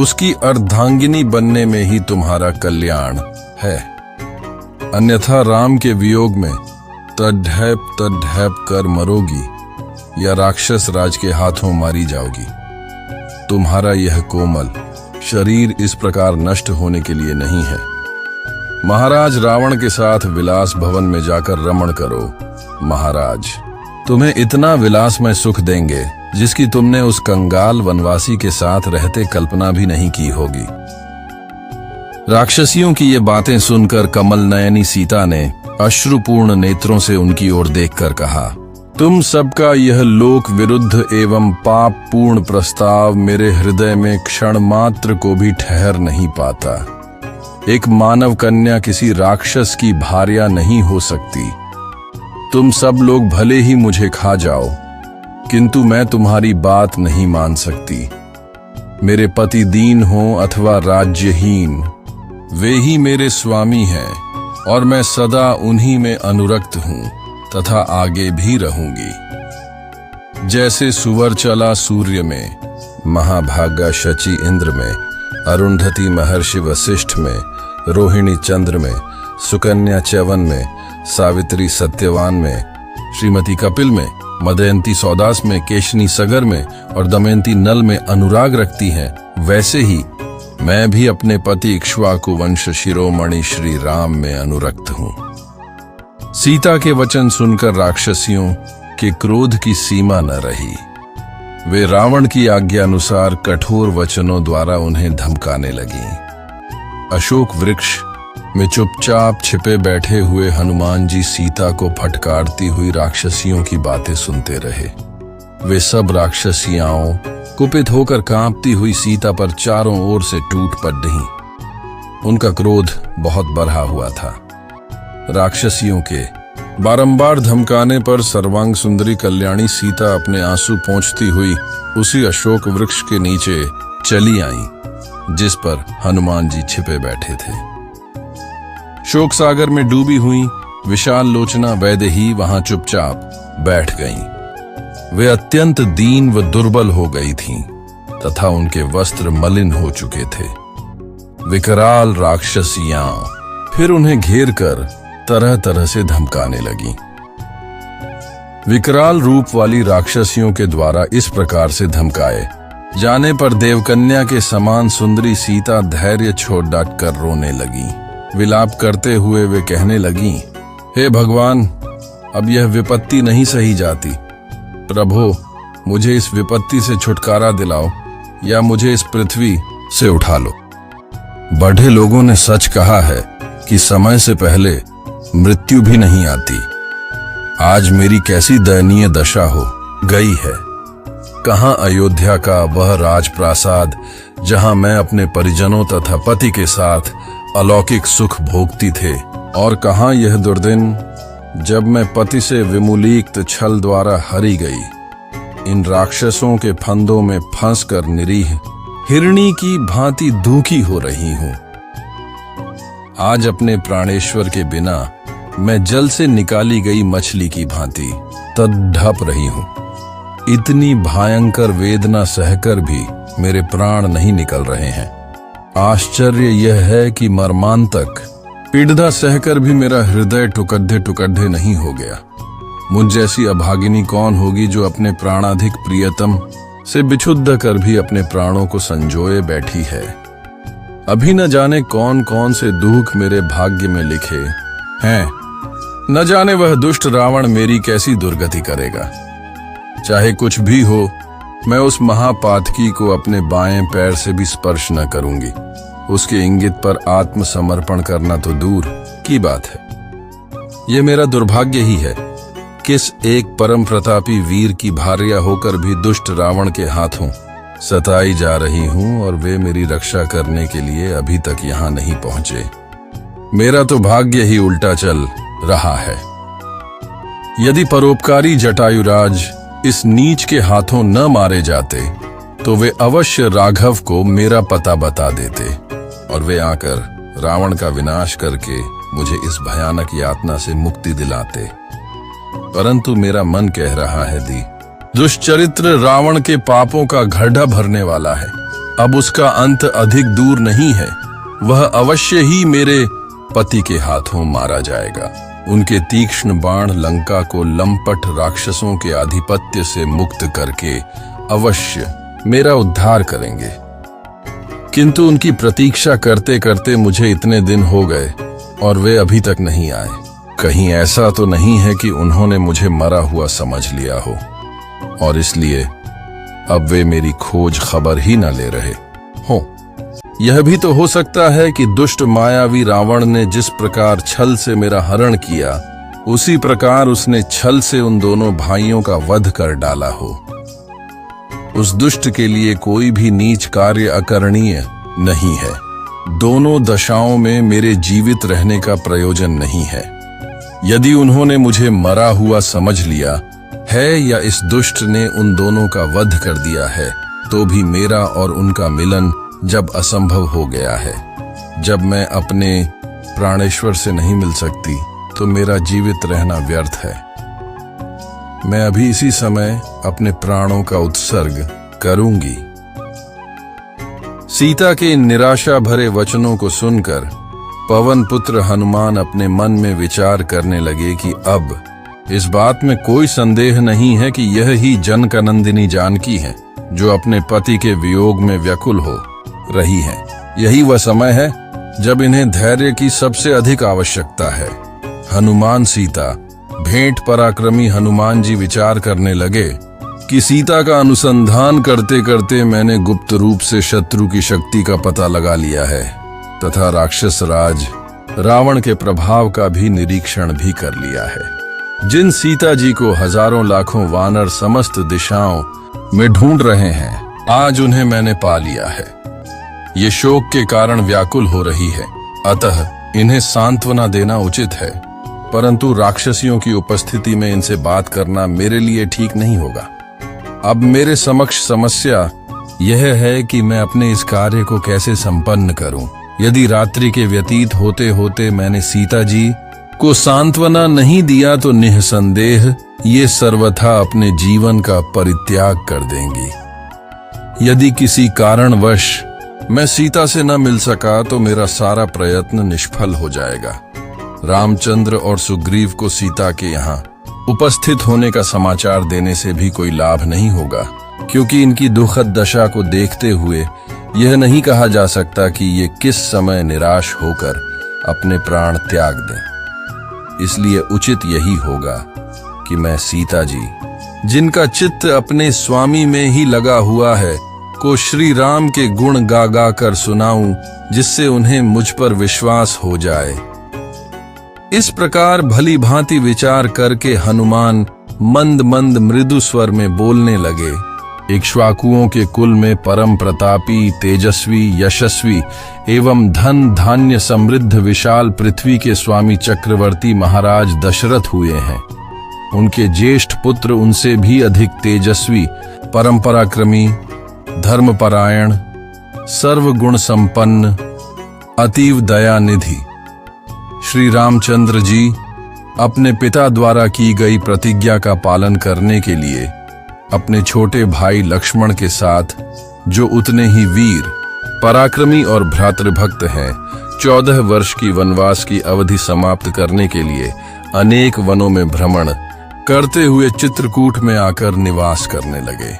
उसकी अर्धांगिनी बनने में ही तुम्हारा कल्याण है, अन्यथा राम के वियोग में तड़हैप कर मरोगी या राक्षस राज के हाथों मारी जाओगी। तुम्हारा यह कोमल शरीर इस प्रकार नष्ट होने के लिए नहीं है। महाराज रावण के साथ विलास भवन में जाकर रमण करो। महाराज, तुम्हें इतना विलासमय सुख देंगे जिसकी तुमने उस कंगाल वनवासी के साथ रहते कल्पना भी नहीं की होगी। राक्षसियों की ये बातें सुनकर कमल नयनी सीता ने अश्रुपूर्ण नेत्रों से उनकी ओर देखकर कहा, तुम सबका यह लोक विरुद्ध एवं पाप पूर्ण प्रस्ताव मेरे हृदय में क्षण मात्र को भी ठहर नहीं पाता। एक मानव कन्या किसी राक्षस की भार्या नहीं हो सकती। तुम सब लोग भले ही मुझे खा जाओ, किंतु मैं तुम्हारी बात नहीं मान सकती। मेरे पति दीन हो अथवा राज्यहीन, वे ही मेरे स्वामी हैं और मैं सदा उन्हीं में अनुरक्त हूं तथा आगे भी रहूंगी। जैसे सुवर चला सूर्य में, महाभागा शची इंद्र में, अरुंधति महर्षि वशिष्ठ में, रोहिणी चंद्र में, सुकन्या च्यवन में, सावित्री सत्यवान में, श्रीमती कपिल में, मदयंती सौदास में, केशनी सगर में और दमयंती नल में अनुराग रखती हैं, वैसे ही मैं भी अपने पति इक्ष्वाकु वंश शिरोमणि श्री राम में अनुरक्त हूं। सीता के वचन सुनकर राक्षसियों के क्रोध की सीमा न रही। वे रावण की आज्ञा अनुसार कठोर वचनों द्वारा उन्हें धमकाने लगीं। अशोक वृक्ष में चुपचाप छिपे बैठे हुए हनुमान जी सीता को फटकारती हुई राक्षसियों की बातें सुनते रहे। वे सब राक्षसियाओं कुपित होकर कांपती हुई सीता पर चारों ओर से टूट पड़ी। उनका क्रोध बहुत बढ़ा हुआ था। राक्षसियों के बारंबार धमकाने पर सर्वांग सुंदरी कल्याणी सीता अपने आंसू पोंछती हुई उसी अशोक वृक्ष के नीचे चली आईं, जिस पर हनुमान जी छिपे बैठे थे। शोक सागर में डूबी हुई विशाल लोचना वैदेही वहां चुपचाप बैठ गईं। वे अत्यंत दीन व दुर्बल हो गई थीं तथा उनके वस्त्र मलिन हो चुके थे। विकराल राक्षसियां फिर उन्हें घेर कर तरह तरह से धमकाने लगीं। विकराल रूप वाली राक्षसियों के द्वारा इस प्रकार से धमकाए जाने पर देवकन्या के समान सुंदरी सीता धैर्य छोड़ डांट कर रोने लगी। विलाप करते हुए वे कहने लगी, हे भगवान, अब यह विपत्ति नहीं सही जाती। प्रभो, मुझे इस विपत्ति से छुटकारा दिलाओ या मुझे इस पृथ्वी से उठा लो। बड़े लोगों ने सच कहा है कि समय से पहले मृत्यु भी नहीं आती। आज मेरी कैसी दयनीय दशा हो गई है। कहां अयोध्या का वह राजप्रासाद जहां मैं अपने परिजनों तथा पति के साथ अलौकिक सुख भोगती थे, और कहां यह दुर्दिन जब मैं पति से विमूलीक्त छल द्वारा हरी गई। इन राक्षसों के फंदों में फंसकर निरीह हिरणी की भांति दुखी हो रही हूं। आज अपने प्राणेश्वर के बिना मैं जल से निकाली गई मछली की भांति तड़प रही हूं। इतनी भयंकर वेदना सहकर भी मेरे प्राण नहीं निकल रहे हैं। आश्चर्य यह है कि मर्मांतक पीड़ा सहकर भी मेरा हृदय टुकड़े टुकड़े नहीं हो गया। मुझ जैसी अभागिनी कौन होगी जो अपने प्राणाधिक प्रियतम से बिछुद्ध कर भी अपने प्राणों को संजोए बैठी है। अभी न जाने कौन कौन से दुख मेरे भाग्य में लिखे हैं। न जाने वह दुष्ट रावण मेरी कैसी दुर्गति करेगा। चाहे कुछ भी हो, मैं उस महापातकी को अपने बाएं पैर से भी स्पर्श न करूंगी। उसके इंगित पर आत्मसमर्पण करना तो दूर की बात है। यह मेरा दुर्भाग्य ही है। किस एक परम प्रतापी वीर की भार्या होकर भी दुष्ट रावण के हाथों सताई जा रही हूं, और वे मेरी रक्षा करने के लिए अभी तक यहां नहीं पहुंचे। मेरा तो भाग्य ही उल्टा चल रहा है। यदि परोपकारी जटायुराज इस नीच के हाथों न मारे जाते तो वे अवश्य राघव को मेरा पता बता देते और वे आकर रावण का विनाश करके मुझे इस भयानक यातना से मुक्ति दिलाते। परंतु मेरा मन कह रहा है दी, दुष्चरित्र रावण के पापों का घड़ा भरने वाला है। अब उसका अंत अधिक दूर नहीं है। वह अवश्य ही मेरे पति के हाथों मारा जाएगा। उनके तीक्ष्ण बाण लंका को लंपट राक्षसों के आधिपत्य से मुक्त करके अवश्य मेरा उद्धार करेंगे। किंतु उनकी प्रतीक्षा करते करते मुझे इतने दिन हो गए और वे अभी तक नहीं आए। कहीं ऐसा तो नहीं है कि उन्होंने मुझे मरा हुआ समझ लिया हो और इसलिए अब वे मेरी खोज खबर ही न ले रहे हो। यह भी तो हो सकता है कि दुष्ट मायावी रावण ने जिस प्रकार छल से मेरा हरण किया, उसी प्रकार उसने छल से उन दोनों भाइयों का वध कर डाला हो। उस दुष्ट के लिए कोई भी नीच कार्य अकरणीय नहीं है। दोनों दशाओं में मेरे जीवित रहने का प्रयोजन नहीं है। यदि उन्होंने मुझे मरा हुआ समझ लिया है या इस दुष्ट ने उन दोनों का वध कर दिया है, तो भी मेरा और उनका मिलन जब असंभव हो गया है, जब मैं अपने प्राणेश्वर से नहीं मिल सकती, तो मेरा जीवित रहना व्यर्थ है। मैं अभी इसी समय अपने प्राणों का उत्सर्ग करूंगी। सीता के निराशा भरे वचनों को सुनकर पवन पुत्र हनुमान अपने मन में विचार करने लगे कि अब इस बात में कोई संदेह नहीं है कि यह ही जनकनंदिनी जानकी है, जो अपने पति के वियोग में व्याकुल हो रही है। यही वह समय है जब इन्हें धैर्य की सबसे अधिक आवश्यकता है। हनुमान सीता भेंट पराक्रमी हनुमान जी विचार करने लगे कि सीता का अनुसंधान करते करते मैंने गुप्त रूप से शत्रु की शक्ति का पता लगा लिया है तथा राक्षस राज रावण के प्रभाव का भी निरीक्षण भी कर लिया है। जिन सीता जी को हजारों लाखों वानर समस्त दिशाओं में ढूंढ रहे हैं, आज उन्हें मैंने पा लिया है। ये शोक के कारण व्याकुल हो रही है, अतः इन्हें सांत्वना देना उचित है, परंतु राक्षसियों की उपस्थिति में इनसे बात करना मेरे लिए ठीक नहीं होगा। अब मेरे समक्ष समस्या यह है कि मैं अपने इस कार्य को कैसे संपन्न करूं। यदि रात्रि के व्यतीत होते होते मैंने सीता जी को सांत्वना नहीं दिया, तो निःसंदेह ये सर्वथा अपने जीवन का परित्याग कर देंगी। यदि किसी कारणवश मैं सीता से न मिल सका, तो मेरा सारा प्रयत्न निष्फल हो जाएगा। रामचंद्र और सुग्रीव को सीता के यहाँ उपस्थित होने का समाचार देने से भी कोई लाभ नहीं होगा, क्योंकि इनकी दुखद दशा को देखते हुए यह नहीं कहा जा सकता कि ये किस समय निराश होकर अपने प्राण त्याग दें। इसलिए उचित यही होगा कि मैं सीता जी, जिनका चित्त अपने स्वामी में ही लगा हुआ है, को श्री राम के गुण गा गा कर सुनाऊं, जिससे उन्हें मुझ पर विश्वास हो जाए। इस प्रकार भली भांति विचार करके हनुमान मंद मंद मृदु स्वर में बोलने लगे। इक्ष्वाकुओं के कुल में परम प्रतापी, तेजस्वी, यशस्वी एवं धन धान्य समृद्ध विशाल पृथ्वी के स्वामी चक्रवर्ती महाराज दशरथ हुए हैं। उनके ज्येष्ठ पुत्र उनसे भी अधिक तेजस्वी, परम पराक्रमी, धर्मपरायण, सर्वगुण संपन्न, अतीव दयानिधि श्री रामचंद्र जी अपने पिता द्वारा की गई प्रतिज्ञा का पालन करने के लिए अपने छोटे भाई लक्ष्मण के साथ, जो उतने ही वीर, पराक्रमी और भ्रातृभक्त हैं, 14 वर्ष की वनवास की अवधि समाप्त करने के लिए अनेक वनों में भ्रमण करते हुए चित्रकूट में आकर निवास करने लगे।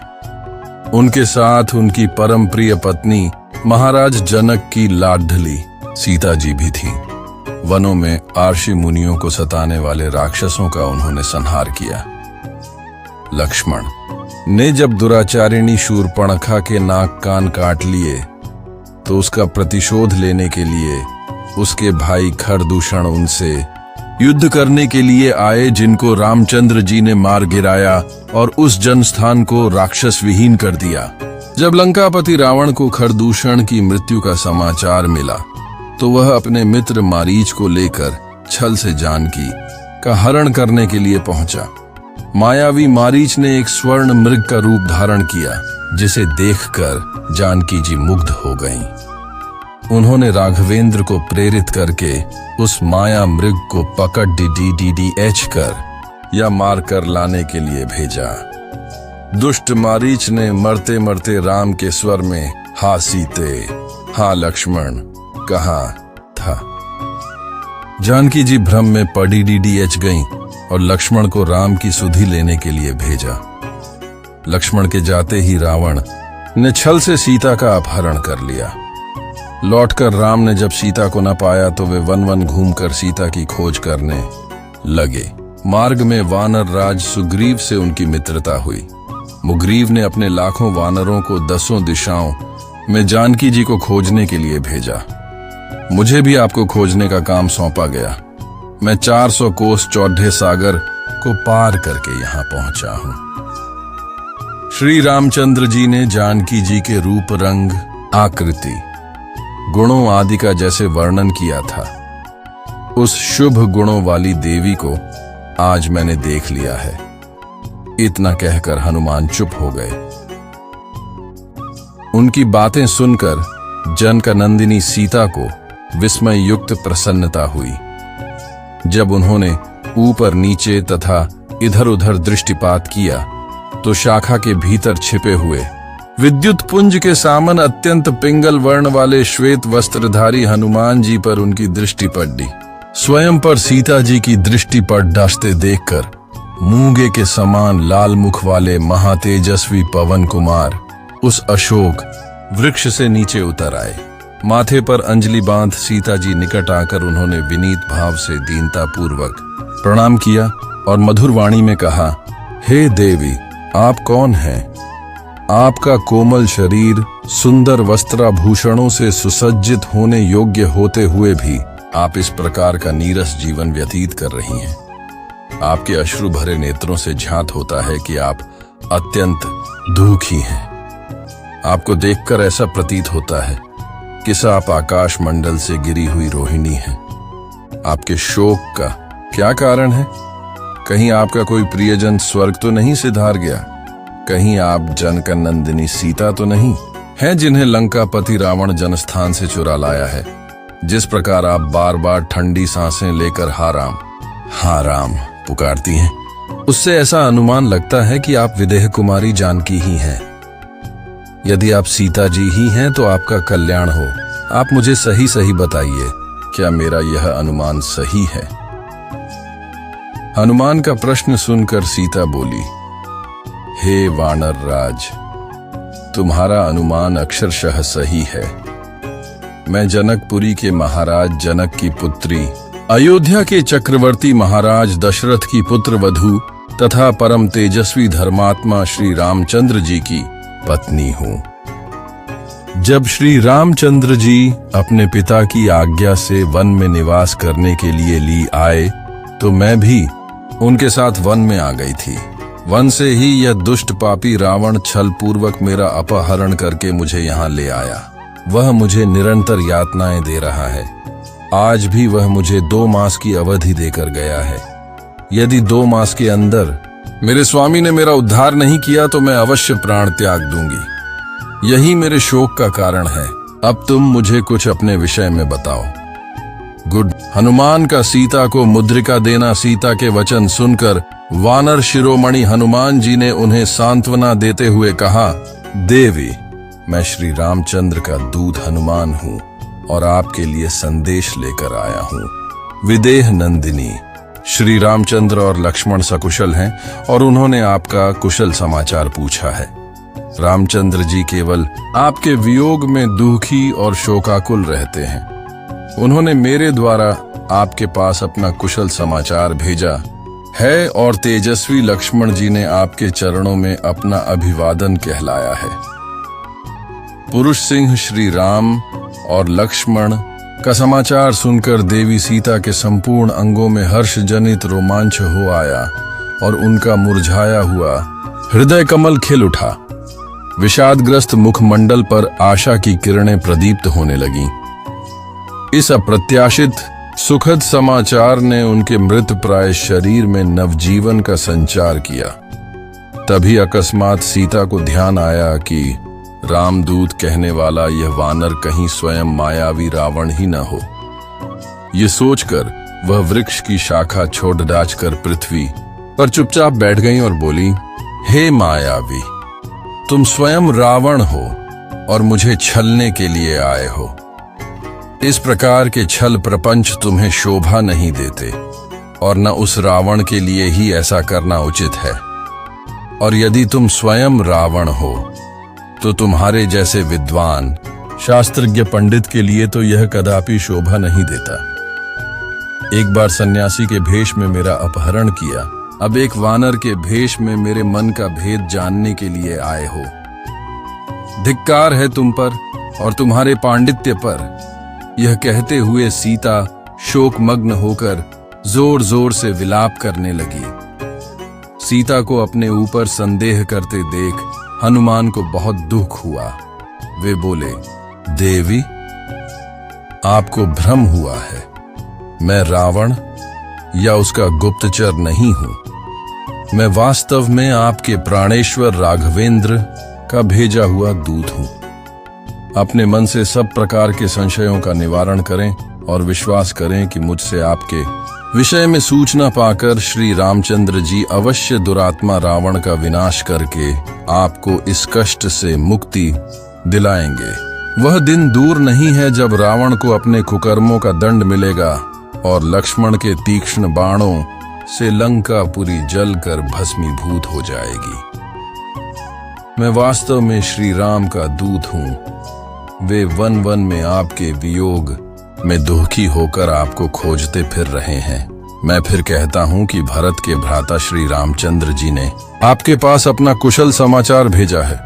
उनके साथ उनकी परम प्रिय पत्नी महाराज जनक की लाडली सीता जी भी थी। वनों में आर्षि मुनियों को सताने वाले राक्षसों का उन्होंने संहार किया। लक्ष्मण ने जब दुराचारिणी शूर्पणखा के नाक कान काट लिए, तो उसका प्रतिशोध लेने के लिए उसके भाई खरदूषण उनसे युद्ध करने के लिए आए, जिनको रामचंद्र जी ने मार गिराया और उस जनस्थान को राक्षस विहीन कर दिया। जब लंकापति रावण को खरदूषण की मृत्यु का समाचार मिला, तो वह अपने मित्र मारीच को लेकर छल से जानकी का हरण करने के लिए पहुंचा। मायावी मारीच ने एक स्वर्ण मृग का रूप धारण किया, जिसे देखकर जानकी जी मुग्ध हो गईं। उन्होंने राघवेंद्र को प्रेरित करके उस माया मृग को पकड़ DDH कर या मार कर लाने के लिए भेजा। दुष्ट मारीच ने मरते मरते राम के स्वर में हा सीते, हा लक्ष्मण कहा था। जानकी जी भ्रम में पड़ी DDH गईं और लक्ष्मण को राम की सुधि लेने के लिए भेजा। लक्ष्मण के जाते ही रावण ने छल से सीता का अपहरण कर लिया। लौटकर राम ने जब सीता को न पाया, तो वे वन वन घूमकर सीता की खोज करने लगे। मार्ग में वानर राज सुग्रीव से उनकी मित्रता हुई। मुग्रीव ने अपने लाखों वानरों को 10 दिशाओं में जानकी जी को खोजने के लिए भेजा। मुझे भी आपको खोजने का काम सौंपा गया। मैं 400 कोस चौधे सागर को पार करके यहाँ पहुंचा हूं। श्री रामचंद्र जी ने जानकी जी के रूप, रंग, आकृति, गुणों आदि का जैसे वर्णन किया था, उस शुभ गुणों वाली देवी को आज मैंने देख लिया है। इतना कहकर हनुमान चुप हो गए। उनकी बातें सुनकर जनकनंदिनी सीता को विस्मय युक्त प्रसन्नता हुई। जब उन्होंने ऊपर नीचे तथा इधर उधर दृष्टिपात किया तो शाखा के भीतर छिपे हुए विद्युत पुंज के सामन अत्यंत पिंगल वर्ण वाले श्वेत वस्त्रधारी हनुमान जी पर उनकी दृष्टि पड़ी। स्वयं पर सीता जी की दृष्टि पर डसते देखकर मूंगे के समान लाल मुख वाले महातेजस्वी पवन कुमार उस अशोक वृक्ष से नीचे उतर आए। माथे पर अंजलि बांध सीता जी निकट आकर उन्होंने विनीत भाव से दीनता पूर्वक प्रणाम किया और मधुर वाणी में कहा, हे देवी, आप कौन हैं? आपका कोमल शरीर सुंदर वस्त्राभूषणों से सुसज्जित होने योग्य होते हुए भी आप इस प्रकार का नीरस जीवन व्यतीत कर रही हैं। आपके अश्रु भरे नेत्रों से झांत होता है कि आप अत्यंत दुखी हैं। आपको देखकर ऐसा प्रतीत होता है कि आप आकाश मंडल से गिरी हुई रोहिणी हैं। आपके शोक का क्या कारण है? कहीं आपका कोई प्रियजन स्वर्ग तो नहीं सिधार गया? कहीं आप जनकनंदिनी सीता तो नहीं हैं जिन्हें लंकापति रावण जनस्थान से चुरा लाया है? जिस प्रकार आप बार बार ठंडी सांसें लेकर हाँ राम पुकारती हैं, उससे ऐसा अनुमान लगता है कि आप विदेह कुमारी जानकी ही हैं। यदि आप सीता जी ही हैं तो आपका कल्याण हो। आप मुझे सही सही बताइए, क्या मेरा यह अनुमान सही है? हनुमान का प्रश्न सुनकर सीता बोली, हे वानर राज, तुम्हारा अनुमान अक्षरशः सही है। मैं जनकपुरी के महाराज जनक की पुत्री, अयोध्या के चक्रवर्ती महाराज दशरथ की पुत्र वधू तथा परम तेजस्वी धर्मात्मा श्री रामचंद्र जी की पत्नी हूं। जब श्री रामचंद्र जी अपने पिता की आज्ञा से वन में निवास करने के लिए ली आए तो मैं भी उनके साथ वन में आ गई थी। वन से ही यह दुष्ट पापी रावण छल पूर्वक मेरा अपहरण करके मुझे यहाँ ले आया। वह मुझे निरंतर यातनाएं दे रहा है। आज भी वह मुझे 2 मास की अवधि देकर गया है। यदि 2 मास के अंदर मेरे स्वामी ने मेरा उद्धार नहीं किया तो मैं अवश्य प्राण त्याग दूंगी। यही मेरे शोक का कारण है। अब तुम मुझे कुछ अपने विषय में बताओ। गुड। हनुमान का सीता को मुद्रिका देना। सीता के वचन सुनकर वानर शिरोमणि हनुमान जी ने उन्हें सांत्वना देते हुए कहा, देवी, मैं श्री रामचंद्र का दूत हनुमान हूँ और आपके लिए संदेश लेकर आया हूँ। विदेह नंदिनी, श्री रामचंद्र और लक्ष्मण सकुशल हैं और उन्होंने आपका कुशल समाचार पूछा है। रामचंद्र जी केवल आपके वियोग में दुखी और शोकाकुल रहते हैं। उन्होंने मेरे द्वारा आपके पास अपना कुशल समाचार भेजा है और तेजस्वी लक्ष्मण जी ने आपके चरणों में अपना अभिवादन कहलाया है। पुरुष सिंह श्री राम और लक्ष्मण का समाचार सुनकर देवी सीता के संपूर्ण अंगों में हर्ष जनित रोमांच हो आया और उनका मुरझाया हुआ हृदय कमल खिल उठा। विषादग्रस्त मुखमंडल पर आशा की किरणें प्रदीप्त होने लगीं। इस अप्रत्याशित सुखद समाचार ने उनके मृत प्राय शरीर में नवजीवन का संचार किया। तभी अकस्मात सीता को ध्यान आया कि रामदूत कहने वाला यह वानर कहीं स्वयं मायावी रावण ही न हो। ये सोचकर वह वृक्ष की शाखा छोड़ डाचकर पृथ्वी पर चुपचाप बैठ गई और बोली, हे मायावी, तुम स्वयं रावण हो और मुझे छलने के लिए आए हो। इस प्रकार के छल प्रपंच तुम्हें शोभा नहीं देते और न उस रावण के लिए ही ऐसा करना उचित है। और यदि तुम स्वयं रावण हो तो तुम्हारे जैसे विद्वान शास्त्रज्ञ पंडित के लिए तो यह कदापि शोभा नहीं देता। एक बार सन्यासी के भेष में मेरा अपहरण किया, अब एक वानर के भेष में मेरे मन का भेद जानने के लिए आए हो। धिक्कार है तुम पर और तुम्हारे पांडित्य पर। यह कहते हुए सीता शोकमग्न होकर जोर जोर से विलाप करने लगी। सीता को अपने ऊपर संदेह करते देख हनुमान को बहुत दुख हुआ। वे बोले, देवी, आपको भ्रम हुआ है। मैं रावण या उसका गुप्तचर नहीं हूं। मैं वास्तव में आपके प्राणेश्वर राघवेंद्र का भेजा हुआ दूत हूं। अपने मन से सब प्रकार के संशयों का निवारण करें और विश्वास करें कि मुझसे आपके विषय में सूचना पाकर श्री रामचंद्र जी अवश्य दुरात्मा रावण का विनाश करके आपको इस कष्ट से मुक्ति दिलाएंगे। वह दिन दूर नहीं है जब रावण को अपने कुकर्मों का दंड मिलेगा और लक्ष्मण के तीक्ष्ण बाणों से लंकापुरी जलकर भस्मीभूत हो जाएगी। मैं वास्तव में श्री राम का दूत हूं। वे वन वन में आपके वियोग में दुखी होकर आपको खोजते फिर रहे हैं। मैं फिर कहता हूं कि भरत के भ्राता श्री रामचंद्र जी ने आपके पास अपना कुशल समाचार भेजा है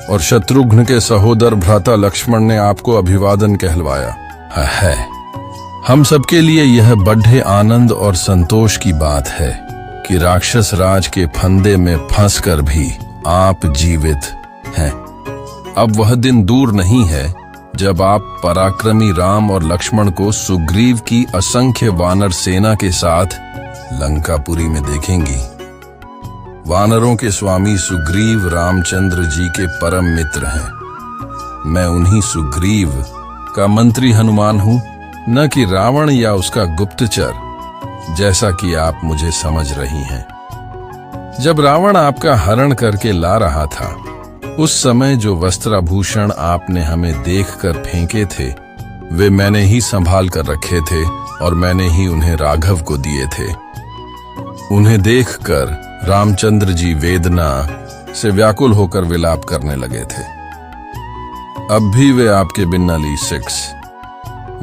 और शत्रुघ्न के सहोदर भ्राता लक्ष्मण ने आपको अभिवादन कहलवाया है। हम सबके लिए यह बड़े आनंद और संतोष की बात है कि राक्षस राज के फंदे में फंसकर भी आप जीवित हैं। अब वह दिन दूर नहीं है जब आप पराक्रमी राम और लक्ष्मण को सुग्रीव की असंख्य वानर सेना के साथ लंकापुरी में देखेंगी। वानरों के स्वामी सुग्रीव रामचंद्र जी के परम मित्र हैं। मैं उन्हीं सुग्रीव का मंत्री हनुमान हूं, न कि रावण या उसका गुप्तचर, जैसा कि आप मुझे समझ रही हैं। जब रावण आपका हरण करके ला रहा था, उस समय जो वस्त्राभूषण आपने हमें देखकर फेंके थे, वे मैंने ही संभाल कर रखे थे और मैंने ही उन्हें राघव को दिए थे। उन्हें देखकर रामचंद्र जी वेदना से व्याकुल होकर विलाप करने लगे थे। अब भी वे आपके बिन नली 6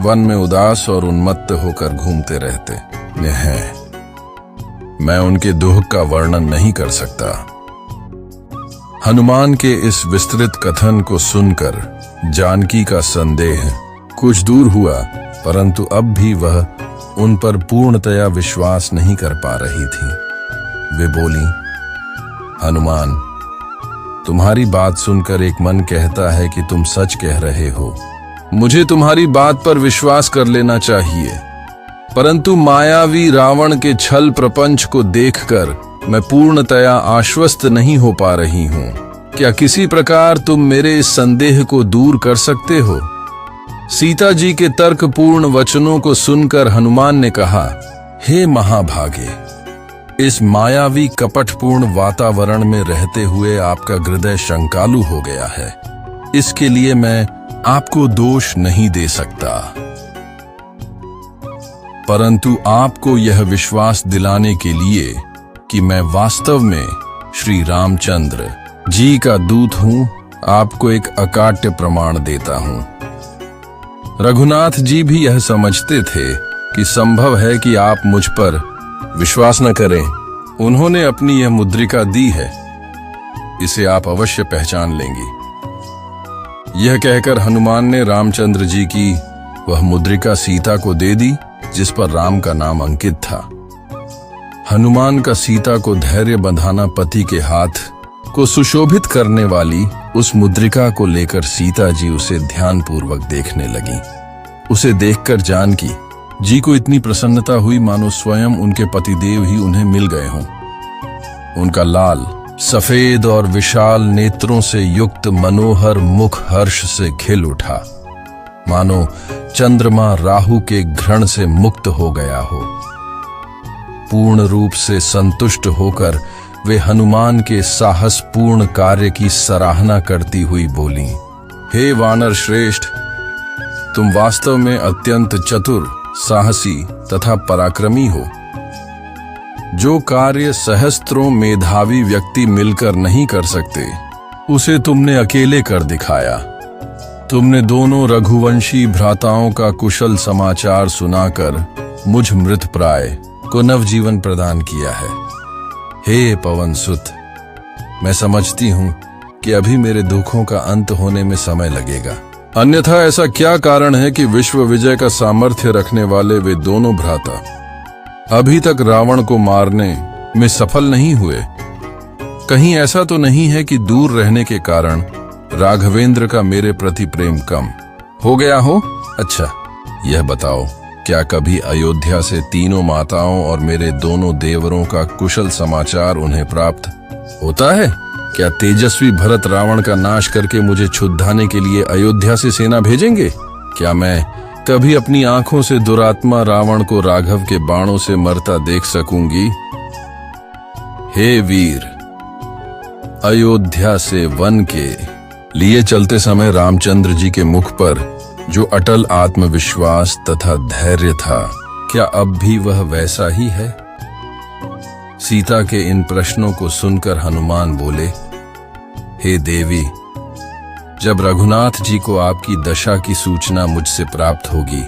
वन में उदास और उन्मत्त होकर घूमते रहते हैं। मैं उनके दुख का वर्णन नहीं कर सकता। हनुमान के इस विस्तृत कथन को सुनकर जानकी का संदेह कुछ दूर हुआ, परंतु अब भी वह उन पर पूर्णतया विश्वास नहीं कर पा रही थी। वे बोली, हनुमान, तुम्हारी बात सुनकर एक मन कहता है कि तुम सच कह रहे हो। मुझे तुम्हारी बात पर विश्वास कर लेना चाहिए, परंतु मायावी रावण के छल प्रपंच को देखकर मैं पूर्णतया आश्वस्त नहीं हो पा रही हूं। क्या किसी प्रकार तुम मेरे इस संदेह को दूर कर सकते हो? सीता जी के तर्कपूर्ण वचनों को सुनकर हनुमान ने कहा, हे महाभागे, इस मायावी कपटपूर्ण वातावरण में रहते हुए आपका हृदय शंकालु हो गया है। इसके लिए मैं आपको दोष नहीं दे सकता, परंतु आपको यह विश्वास दिलाने के लिए कि मैं वास्तव में श्री रामचंद्र जी का दूत हूं, आपको एक अकाट्य प्रमाण देता हूं। रघुनाथ जी भी यह समझते थे कि संभव है कि आप मुझ पर विश्वास न करें। उन्होंने अपनी यह मुद्रिका दी है, इसे आप अवश्य पहचान लेंगी। यह कहकर हनुमान ने रामचंद्र जी की वह मुद्रिका सीता को दे दी, जिस पर राम का नाम अंकित था। हनुमान का सीता को धैर्य बंधाना पति के हाथ को सुशोभित करने वाली उस मुद्रिका को लेकर सीता जी उसे ध्यानपूर्वक देखने लगी। उसे देखकर जानकी जी को इतनी प्रसन्नता हुई मानो स्वयं उनके पतिदेव ही उन्हें मिल गए हों। उनका लाल, सफेद और विशाल नेत्रों से युक्त मनोहर मुख हर्ष से खिल उठा, मानो चंद्रमा राहु के घ्रण से मुक्त हो गया हो। पूर्ण रूप से संतुष्ट होकर वे हनुमान के साहसपूर्ण कार्य की सराहना करती हुई बोली, हे वानर श्रेष्ठ, तुम वास्तव में अत्यंत चतुर, साहसी तथा पराक्रमी हो। जो कार्य सहस्त्रों मेधावी व्यक्ति मिलकर नहीं कर सकते, उसे तुमने अकेले कर दिखाया। तुमने दोनों रघुवंशी भ्राताओं का कुशल समाचार सुनाकर मुझ मृत प्राय को नवजीवन प्रदान किया है। हे पवन सुत, मैं समझती हूं कि अभी मेरे दुखों का अंत होने में समय लगेगा। अन्यथा ऐसा क्या कारण है कि विश्व विजय का सामर्थ्य रखने वाले वे दोनों भ्राता अभी तक रावण को मारने में सफल नहीं हुए? कहीं ऐसा तो नहीं है कि दूर रहने के कारण राघवेंद्र का मेरे प्रति प्रेम कम हो गया हो? अच्छा, यह बताओ, क्या कभी अयोध्या से तीनों माताओं और मेरे दोनों देवरों का कुशल समाचार उन्हें प्राप्त होता है? क्या तेजस्वी भरत रावण का नाश करके मुझे छुड़ाने के लिए अयोध्या से सेना भेजेंगे? क्या मैं कभी अपनी आंखों से दुरात्मा रावण को राघव के बाणों से मरता देख सकूंगी? हे वीर, अयोध्या से वन के लिए चलते समय रामचंद्र जी के मुख पर जो अटल आत्मविश्वास तथा धैर्य था, क्या अब भी वह वैसा ही है? सीता के इन प्रश्नों को सुनकर हनुमान बोले, हे देवी, जब रघुनाथ जी को आपकी दशा की सूचना मुझसे प्राप्त होगी,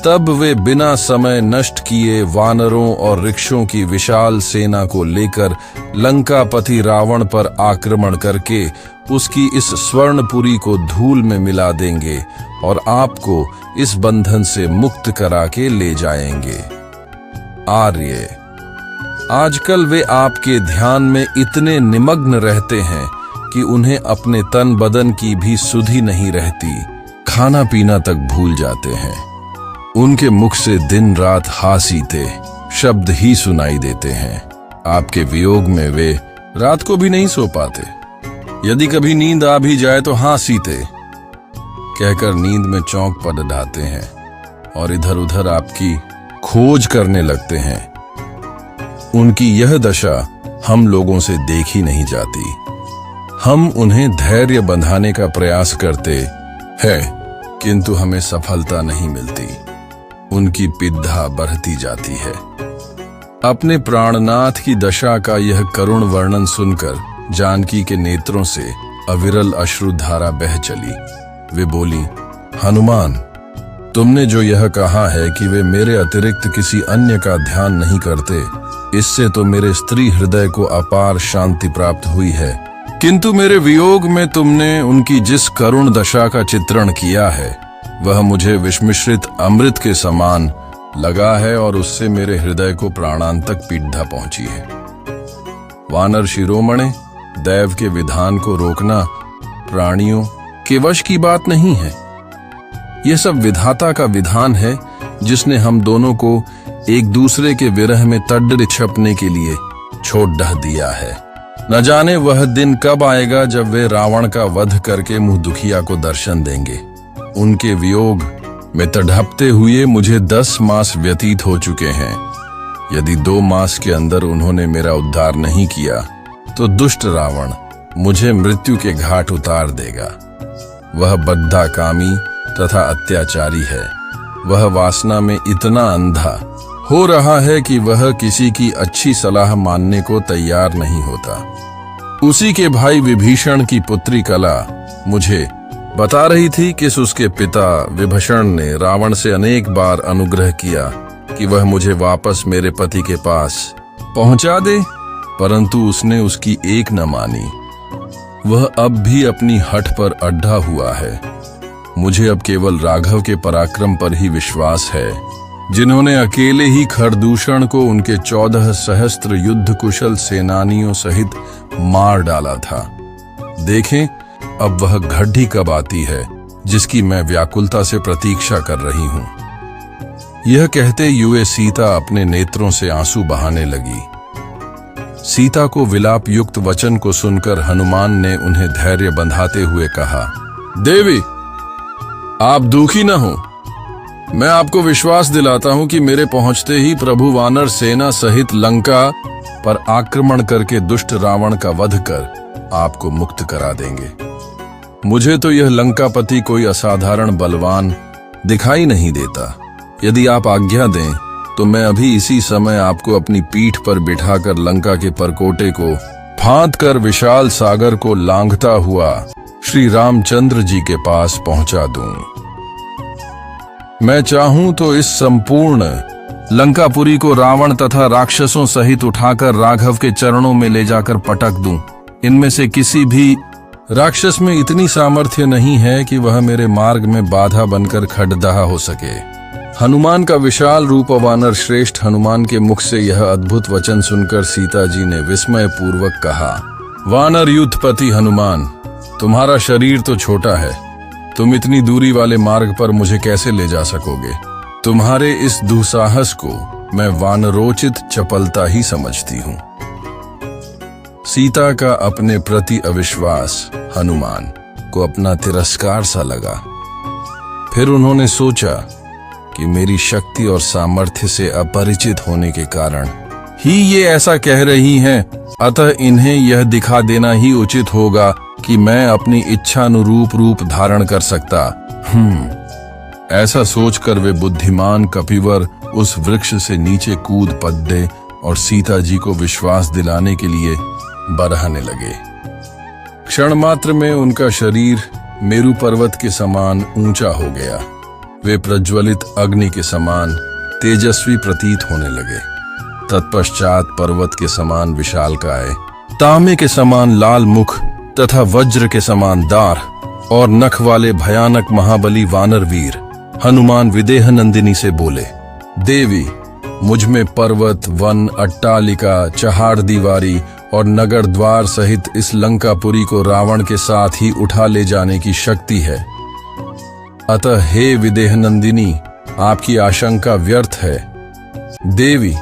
तब वे बिना समय नष्ट किए वानरों और वृक्षों की विशाल सेना को लेकर लंकापति रावण पर आक्रमण करके उसकी इस स्वर्णपुरी को धूल में मिला देंगे और आपको इस बंधन से मुक्त करा के ले जाएंगे। आर्य, आजकल वे आपके ध्यान में इतने निमग्न रहते हैं कि उन्हें अपने तन बदन की भी सुधि नहीं रहती, खाना पीना तक भूल जाते हैं। उनके मुख से दिन रात हासीते शब्द ही सुनाई देते हैं। आपके वियोग में वे रात को भी नहीं सो पाते। यदि कभी नींद आ भी जाए तो हासीते कहकर नींद में चौंक पड़ जाते हैं और इधर उधर आपकी खोज करने लगते हैं। उनकी यह दशा हम लोगों से देखी नहीं जाती। हम उन्हें धैर्य बंधाने का प्रयास करते हैं, किंतु हमें सफलता नहीं मिलती। उनकी पिद्धा बढ़ती जाती है। अपने प्राणनाथ की दशा का यह करुण वर्णन सुनकर जानकी के नेत्रों से अविरल अश्रुधारा बह चली। वे बोली, हनुमान, तुमने जो यह कहा है कि वे मेरे अतिरिक्त किसी अन्य का ध्यान नहीं करते, इससे तो मेरे स्त्री हृदय को अपार शांति प्राप्त हुई है। किंतु मेरे वियोग में तुमने उनकी जिस करुण दशा का चित्रण किया है, वह मुझे विषमिश्रित अमृत के समान लगा है और उससे मेरे हृदय को प्राणांतक पीड़ा पहुंची है। वानर शिरोमणे, दैव के विधान को रोकना प्राणियों के वश की बात नहीं है। यह सब विधाता का विधान है, जिसने हम दोनों को एक दूसरे के विरह में तड्ड छिपने के लिए छोड़ ढह दिया है। न जाने वह दिन कब आएगा जब वे रावण का वध करके मुंह दुखिया को दर्शन देंगे। उनके वियोग में तड़पते हुए मुझे 10 मास व्यतीत हो चुके हैं। यदि 2 मास के अंदर उन्होंने मेरा उद्धार नहीं किया तो दुष्ट रावण मुझे मृत्यु के घाट उतार देगा। वह बद्धा कामी तथा अत्याचारी है। वह वासना में इतना अंधा हो रहा है कि वह किसी की अच्छी सलाह मानने को तैयार नहीं होता। उसी के भाई विभीषण की पुत्री कला मुझे बता रही थी कि उसके पिता विभीषण ने रावण से अनेक बार अनुग्रह किया कि वह मुझे वापस मेरे पति के पास पहुंचा दे, परंतु उसने उसकी एक न मानी। वह अब भी अपनी हठ पर अड्डा हुआ है। मुझे अब केवल राघव के पराक्रम पर ही विश्वास है, जिन्होंने अकेले ही खरदूषण को उनके 14 सहस्त्र युद्ध कुशल सेनानियों सहित मार डाला था। देखें अब वह घड़ी कब आती है जिसकी मैं व्याकुलता से प्रतीक्षा कर रही हूं। यह कहते हुए सीता अपने नेत्रों से आंसू बहाने लगी। सीता को विलाप युक्त वचन को सुनकर हनुमान ने उन्हें धैर्य बंधाते हुए कहा, देवी, आप दुखी न हो। मैं आपको विश्वास दिलाता हूं कि मेरे पहुंचते ही प्रभु वानर सेना सहित लंका पर आक्रमण करके दुष्ट रावण का वध कर आपको मुक्त करा देंगे। मुझे तो यह लंकापति कोई असाधारण बलवान दिखाई नहीं देता। यदि आप आज्ञा दें तो मैं अभी इसी समय आपको अपनी पीठ पर बिठाकर लंका के परकोटे को फांद कर विशाल सागर को लांघता हुआ श्री रामचंद्र जी के पास पहुंचा दूं। मैं चाहूं तो इस संपूर्ण लंकापुरी को रावण तथा राक्षसों सहित उठाकर राघव के चरणों में ले जाकर पटक दूं। इनमें से किसी भी राक्षस में इतनी सामर्थ्य नहीं है कि वह मेरे मार्ग में बाधा बनकर खड़दहा हो सके। हनुमान का विशाल रूप वानर श्रेष्ठ हनुमान के मुख से यह अद्भुत वचन सुनकर सीता जी ने विस्मय पूर्वक कहा, वानर युद्धपति हनुमान, तुम्हारा शरीर तो छोटा है, तुम इतनी दूरी वाले मार्ग पर मुझे कैसे ले जा सकोगे? तुम्हारे इस दुस्साहस को मैं वानरोचित चपलता ही समझती हूँ। सीता का अपने प्रति अविश्वास हनुमान को अपना तिरस्कार सा लगा। फिर उन्होंने सोचा कि मेरी शक्ति और सामर्थ्य से अपरिचित होने के कारण ही ये ऐसा कह रही हैं, अतः इन्हें यह दिखा देना ही उचित होगा कि मैं अपनी इच्छानुरूप रूप धारण कर सकता। ऐसा सोचकर वे बुद्धिमान कपिवर उस वृक्ष से नीचे कूद पड़े और सीता जी को विश्वास दिलाने के लिए बरहने लगे। क्षण मात्र में उनका शरीर मेरु पर्वत के समान ऊंचा हो गया। वे प्रज्वलित अग्नि के समान तेजस्वी प्रतीत होने लगे। तत्पश्चात पर्वत के समान विशालकाय, तांबे के समान लाल मुख तथा वज्र के समान दार और नख वाले भयानक महाबली वानर वीर हनुमान विदेह नंदिनी से बोले, देवी, मुझ में पर्वत, वन, अट्टालिका, चहाड़ दीवारी और नगर द्वार सहित इस लंकापुरी को रावण के साथ ही उठा ले जाने की शक्ति है। अतः हे विदेह नंदिनी, आपकी आशंका व्यर्थ है। देवी,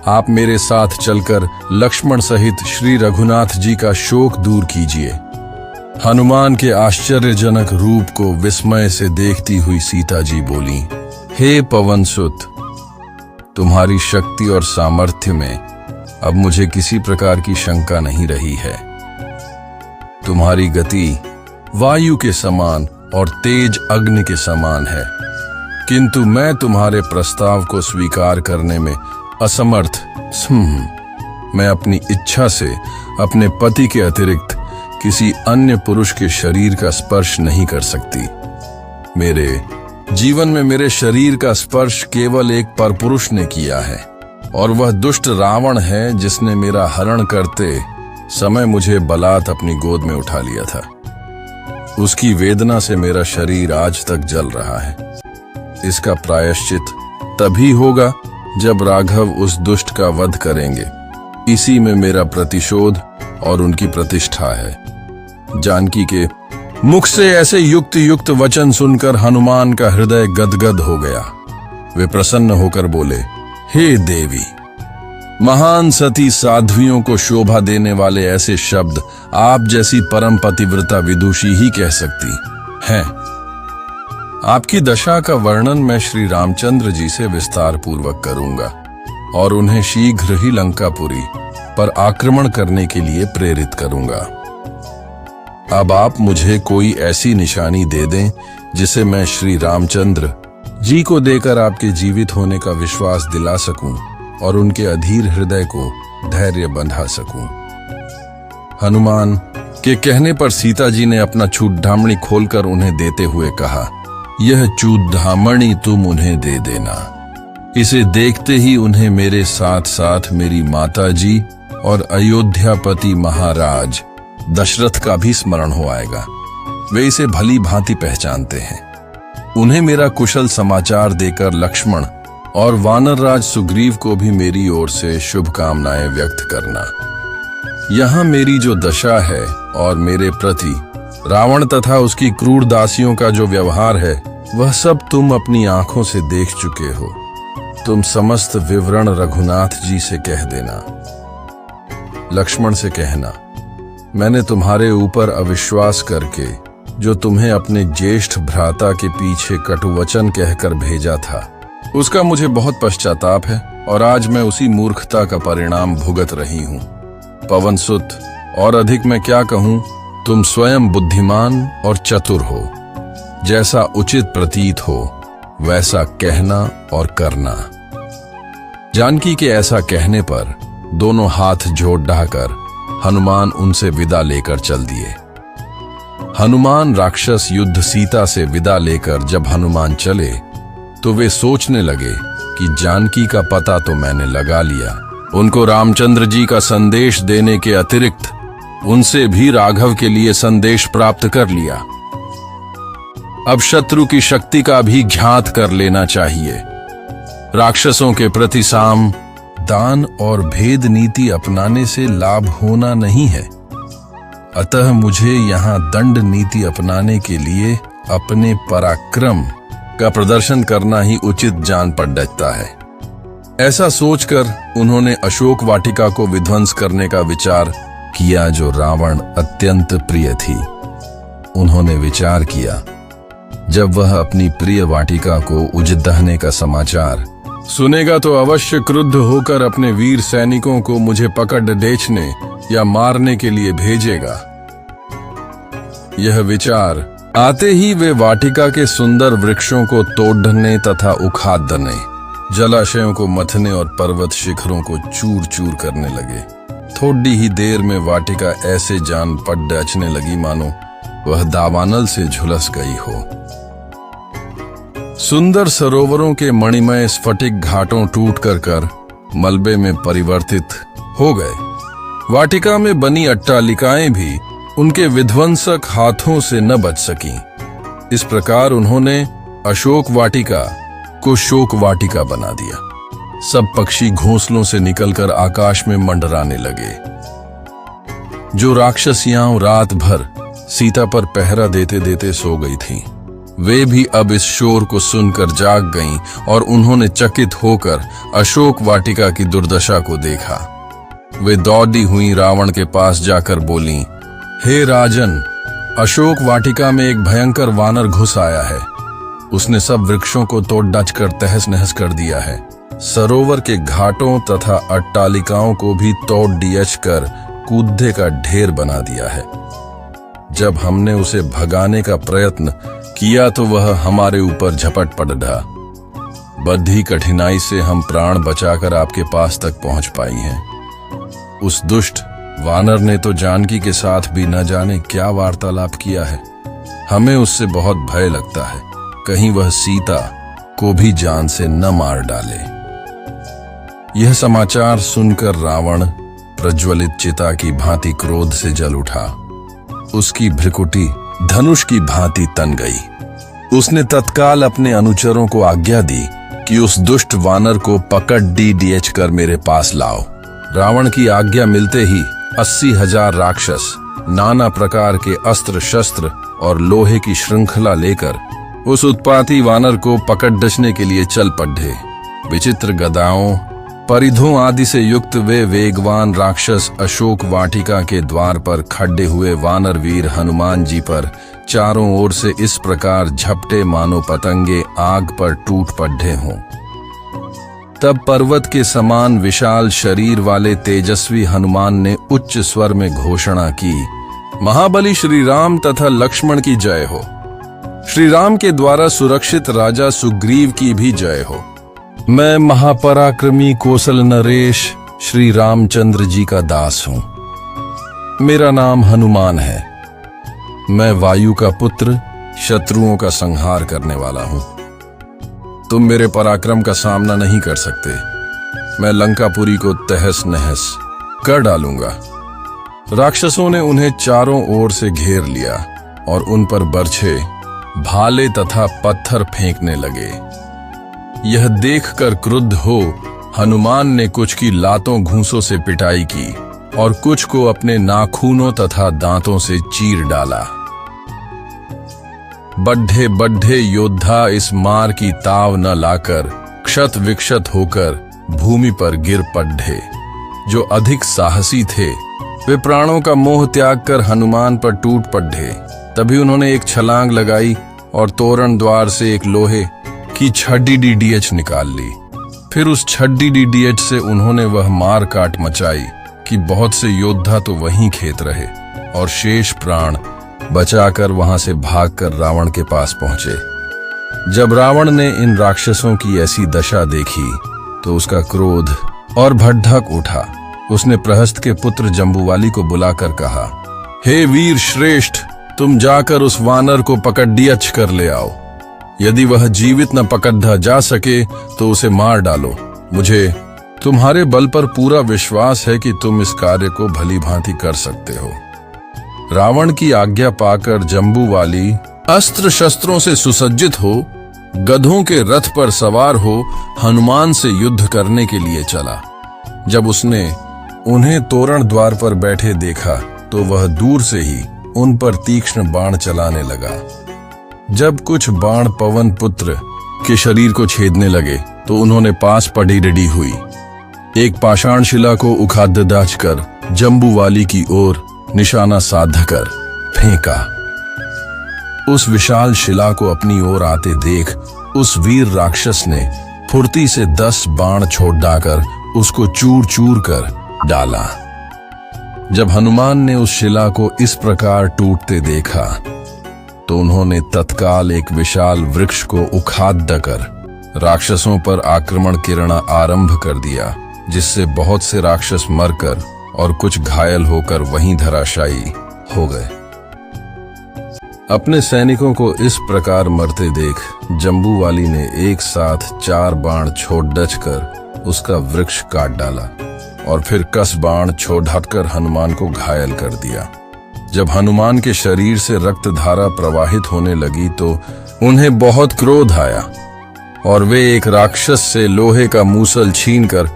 आप मेरे साथ चलकर लक्ष्मण सहित श्री रघुनाथ जी का शोक दूर कीजिए। हनुमान के आश्चर्यजनक रूप को विस्मय से देखती हुई सीता जी बोली, हे पवन सुत, तुम्हारी शक्ति और सामर्थ्य में अब मुझे किसी प्रकार की शंका नहीं रही है। तुम्हारी गति वायु के समान और तेज अग्नि के समान है, किंतु मैं तुम्हारे प्रस्ताव को स्वीकार करने में असमर्थ। मैं अपनी इच्छा से अपने पति के अतिरिक्त किसी अन्य पुरुष के शरीर का स्पर्श नहीं कर सकती। मेरे जीवन में मेरे शरीर का स्पर्श केवल एक परपुरुष ने किया है, और वह दुष्ट रावण है जिसने मेरा हरण करते समय मुझे बलात् अपनी गोद में उठा लिया था। उसकी वेदना से मेरा शरीर आज तक जल रहा है। इसका प्रायश्चित तभी होगा जब राघव उस दुष्ट का वध करेंगे। इसी में मेरा प्रतिशोध और उनकी प्रतिष्ठा है। जानकी के मुख से ऐसे युक्त युक्त वचन सुनकर हनुमान का हृदय गदगद हो गया। वे प्रसन्न होकर बोले, हे देवी, महान सती साध्वियों को शोभा देने वाले ऐसे शब्द आप जैसी परम पतिव्रता विदुषी ही कह सकती हैं। आपकी दशा का वर्णन मैं श्री रामचंद्र जी से विस्तार पूर्वक करूंगा और उन्हें शीघ्र ही लंकापुरी पर आक्रमण करने के लिए प्रेरित करूंगा। अब आप मुझे कोई ऐसी निशानी दे दें जिसे मैं श्री रामचंद्र जी को देकर आपके जीवित होने का विश्वास दिला सकूं और उनके अधीर हृदय को धैर्य बंधा सकूं। हनुमान के कहने पर सीता जी ने अपना चूड़ामणि खोलकर उन्हें देते हुए कहा, यह चूड़ामणि तुम उन्हें दे देना। इसे देखते ही उन्हें मेरे साथ साथ मेरी माता जी और अयोध्यापति महाराज दशरथ का भी स्मरण हो आएगा। वे इसे भली भांति पहचानते हैं। उन्हें मेरा कुशल समाचार देकर लक्ष्मण और वानरराज सुग्रीव को भी मेरी ओर से शुभकामनाएं व्यक्त करना। यहाँ मेरी जो दशा है और मेरे प्रति रावण तथा उसकी क्रूर दासियों का जो व्यवहार है, वह सब तुम अपनी आंखों से देख चुके हो। तुम समस्त विवरण रघुनाथ जी से कह देना। लक्ष्मण से कहना, मैंने तुम्हारे ऊपर अविश्वास करके जो तुम्हें अपने ज्येष्ठ भ्राता के पीछे कटुवचन कहकर भेजा था, उसका मुझे बहुत पश्चाताप है और आज मैं उसी मूर्खता का परिणाम भुगत रही हूँ। पवन सुत, और अधिक मैं क्या कहूँ, तुम स्वयं बुद्धिमान और चतुर हो। जैसा उचित प्रतीत हो वैसा कहना और करना। जानकी के ऐसा कहने पर दोनों हाथ जोड़ डाकर हनुमान उनसे विदा लेकर चल दिए। हनुमान राक्षस युद्ध सीता से विदा लेकर जब हनुमान चले तो वे सोचने लगे कि जानकी का पता तो मैंने लगा लिया, उनको रामचंद्र जी का संदेश देने के अतिरिक्त उनसे भी राघव के लिए संदेश प्राप्त कर लिया। अब शत्रु की शक्ति का भी ज्ञात कर लेना चाहिए। राक्षसों के प्रति साम, दान और भेद नीति अपनाने से लाभ होना नहीं है, अतः मुझे यहाँ दंड नीति अपनाने के लिए अपने पराक्रम का प्रदर्शन करना ही उचित जान पड़ता है। ऐसा सोचकर उन्होंने अशोक वाटिका को विध्वंस करने का विचार किया, जो रावण अत्यंत प्रिय थी। उन्होंने विचार किया, जब वह अपनी प्रिय वाटिका को उजड़ने का समाचार सुनेगा तो अवश्य क्रुद्ध होकर अपने वीर सैनिकों को मुझे पकड़ बेचने या मारने के लिए भेजेगा। यह विचार आते ही वे वाटिका के सुंदर वृक्षों को तोड़ने तथा उखाड़ने, जलाशयों को मथने और पर्वत शिखरों को चूर चूर करने लगे। थोड़ी ही देर में वाटिका ऐसे जान पड़ डचने लगी मानो वह दावानल से झुलस गई हो। सुंदर सरोवरों के मणिमय स्फटिक घाटों टूट कर मलबे में परिवर्तित हो गए। वाटिका में बनी अट्टालिकाएं भी उनके विध्वंसक हाथों से न बच सकीं। इस प्रकार उन्होंने अशोक वाटिका को शोक वाटिका बना दिया। सब पक्षी घोंसलों से निकलकर आकाश में मंडराने लगे। जो राक्षसियां रात भर सीता पर पहरा देते देते सो गई थीं, वे भी अब इस शोर को सुनकर जाग गईं और उन्होंने चकित होकर अशोक वाटिका की दुर्दशा को देखा। वे दौड़ी हुई रावण के पास जाकर बोलीं, हे राजन, अशोक वाटिका में एक भयंकर वानर घुस आया है। उसने सब वृक्षों को तोड़ डाच कर तहस नहस कर दिया है। सरोवर के घाटों तथा अट्टालिकाओं को भी तोड़ डियच कर कूदे का ढेर बना दिया है। जब हमने उसे भगाने का प्रयत्न किया तो वह हमारे ऊपर झपट पड़ा। बड़ी कठिनाई से हम प्राण बचाकर आपके पास तक पहुंच पाई हैं। उस दुष्ट वानर ने तो जानकी के साथ भी न जाने क्या वार्तालाप किया है। हमें उससे बहुत भय लगता है, कहीं वह सीता को भी जान से न मार डाले। यह समाचार सुनकर रावण प्रज्वलित चिता की भांति क्रोध से जल उठा। उसकी भ्रिकुटी धनुष की भांति तन गई। उसने तत्काल अपने अनुचरों को आज्ञा दी कि उस दुष्ट वानर को पकड़ डीडीएच कर मेरे पास लाओ। रावण की आज्ञा मिलते ही 80,000 राक्षस नाना प्रकार के अस्त्र शस्त्र और लोहे की श्रृंखला लेकर उस उत्पाती वानर को पकड़ डसने के लिए चल पड़े। विचित्र गदाओं, परिधों आदि से युक्त वे वेगवान राक्षस अशोक वाटिका के द्वार पर खड़े हुए वानर वीर हनुमान जी पर चारों ओर से इस प्रकार झपटे मानो पतंगे आग पर टूट पड़े हों। तब पर्वत के समान विशाल शरीर वाले तेजस्वी हनुमान ने उच्च स्वर में घोषणा की, महाबली श्री राम तथा लक्ष्मण की जय हो। श्री राम के द्वारा सुरक्षित राजा सुग्रीव की भी जय हो। मैं महापराक्रमी कौशल नरेश श्री रामचंद्र जी का दास हूं। मेरा नाम हनुमान है। मैं वायु का पुत्र, शत्रुओं का संहार करने वाला हूं। तुम मेरे पराक्रम का सामना नहीं कर सकते। मैं लंकापुरी को तहस नहस कर डालूंगा। राक्षसों ने उन्हें चारों ओर से घेर लिया और उन पर बर्छे, भाले तथा पत्थर फेंकने लगे। यह देखकर क्रुद्ध हो हनुमान ने कुछ की लातों घूंसों से पिटाई की और कुछ को अपने नाखूनों तथा दांतों से चीर डाला। बड्ढे बड्ढे योद्धा इस मार की ताव न लाकर क्षत विक्षत होकर भूमि पर गिर पड़े। जो अधिक साहसी थे वे प्राणों का मोह त्याग कर हनुमान पर टूट पड़े। तभी उन्होंने एक छलांग लगाई और तोरण द्वार से एक लोहे की छड़ी डीडीएच निकाल ली। फिर उस छड़ी डीडीएच से उन्होंने वह मार काट मचाई कि बहुत से योद्धा तो वहीं खेत रहे और शेष प्राण बचाकर वहां से भागकर रावण के पास पहुंचे। जब रावण ने इन राक्षसों की ऐसी दशा देखी तो उसका क्रोध और भड़क उठा। उसने प्रहस्त के पुत्र जम्बूवाली को बुलाकर कहा, हे वीर श्रेष्ठ, तुम जाकर उस वानर को पकड़ डियच कर ले आओ। यदि वह जीवित न पकड़ा जा सके तो उसे मार डालो। मुझे तुम्हारे बल पर पूरा विश्वास है कि तुम इस कार्य को भली भांति कर सकते हो। रावण की आज्ञा पाकर जम्बूवाली अस्त्र शस्त्रों से सुसज्जित हो, गधों के रथ पर सवार हो हनुमान से युद्ध करने के लिए चला। जब उसने उन्हें तोरण द्वार पर बैठे देखा तो वह दूर से ही उन पर तीक्ष्ण बाण चलाने लगा। जब कुछ बाण पवन पुत्र के शरीर को छेदने लगे तो उन्होंने पास पड़ी रेडी हुई एक पाषाण शिला को उखाड़ कर जम्बूवाली की ओर निशाना साधकर फेंका। उस विशाल शिला को अपनी ओर आते देख उस वीर राक्षस ने फुर्ती से 10 बाण छोड़ डाकर उसको चूर चूर कर डाला। जब हनुमान ने उस शिला को इस प्रकार टूटते देखा तो उन्होंने तत्काल एक विशाल वृक्ष को उखाड़ कर राक्षसों पर आक्रमण करना आरंभ कर दिया, जिससे बहुत से राक्षस मरकर और कुछ घायल होकर वहीं धराशायी हो गए। अपने सैनिकों को इस प्रकार मरते देख जम्बूवाली ने एक साथ 4 बाण छोड़ कर उसका वृक्ष काट डाला और फिर 10 बाण छोड़ हटकर हनुमान को घायल कर दिया। जब हनुमान के शरीर से रक्त धारा प्रवाहित होने लगी तो उन्हें बहुत क्रोध आया और वे एक राक्षस से लोहे का मूसल छीनकर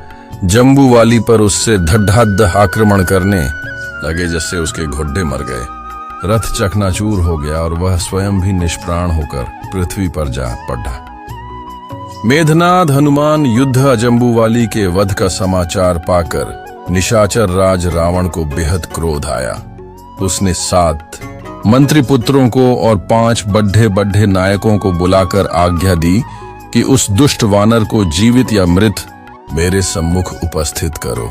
जम्बूवाली पर उससे धड़ाधड़ आक्रमण करने लगे, जिससे उसके घुड्डे मर गए। रथ चकनाचूर हो गया और वह स्वयं भी निष्प्राण होकर पृथ्वी पर जा पड़ा। मेघनाद हनुमान युद्ध जम्बूवाली के वध का समाचार पाकर निशाचर राज रावण को बेहद क्रोध आया। उसने 7 मंत्री पुत्रों को और 5 बड्ढे बड्ढे नायकों को बुलाकर आज्ञा दी कि उस दुष्ट वानर को जीवित या मृत मेरे सम्मुख उपस्थित करो।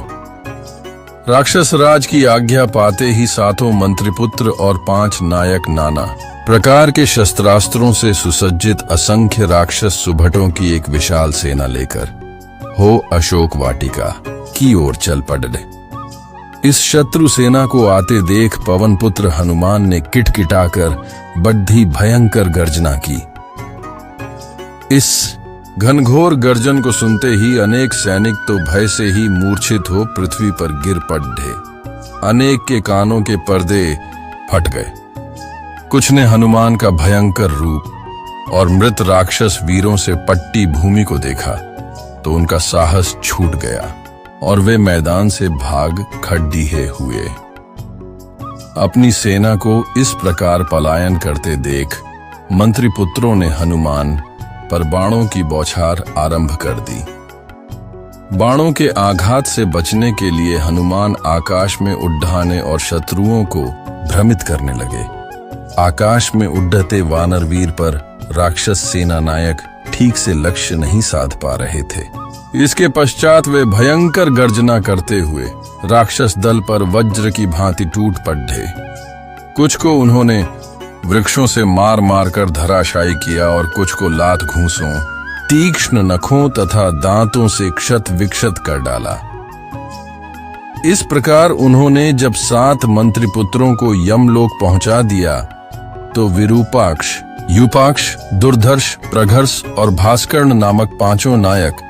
राक्षस राज की आज्ञा पाते ही 7 मंत्रिपुत्र और 5 नायक नाना प्रकार के शस्त्रास्त्रों से सुसज्जित असंख्य राक्षस सुभटों की एक विशाल सेना लेकर हो अशोक वाटिका की ओर चल पड़े। इस शत्रु सेना को आते देख पवन पुत्र हनुमान ने किटकिटाकर बड़ी भयंकर गर्जना की। इस घनघोर गर्जन को सुनते ही अनेक सैनिक तो भय से ही मूर्छित हो पृथ्वी पर गिर पड़े। अनेक के कानों के पर्दे फट गए। कुछ ने हनुमान का भयंकर रूप और मृत राक्षस वीरों से पट्टी भूमि को देखा तो उनका साहस छूट गया और वे मैदान से भाग खड़िए हुए। अपनी सेना को इस प्रकार पलायन करते देख मंत्रिपुत्रों ने हनुमान पर बाणों की बौछार आरंभ कर दी। बाणों के आघात से बचने के लिए हनुमान आकाश में उड़ाने और शत्रुओं को भ्रमित करने लगे। आकाश में उड़ते वानर वीर पर राक्षस सेना नायक ठीक से लक्ष्य नहीं साध पा रहे थे। इसके पश्चात वे भयंकर गर्जना करते हुए राक्षस दल पर वज्र की भांति टूट पड़े। कुछ को उन्होंने वृक्षों से मार मार कर धराशायी किया और कुछ को लात घूंसों, तीक्ष्ण नखों तथा दांतों से क्षत विक्षत कर डाला। इस प्रकार उन्होंने जब 7 मंत्रिपुत्रों को यमलोक पहुंचा दिया तो विरूपाक्ष, यूपाक्ष, दुर्धर्ष, प्रघर्ष और भास्कर्ण नामक 5 नायक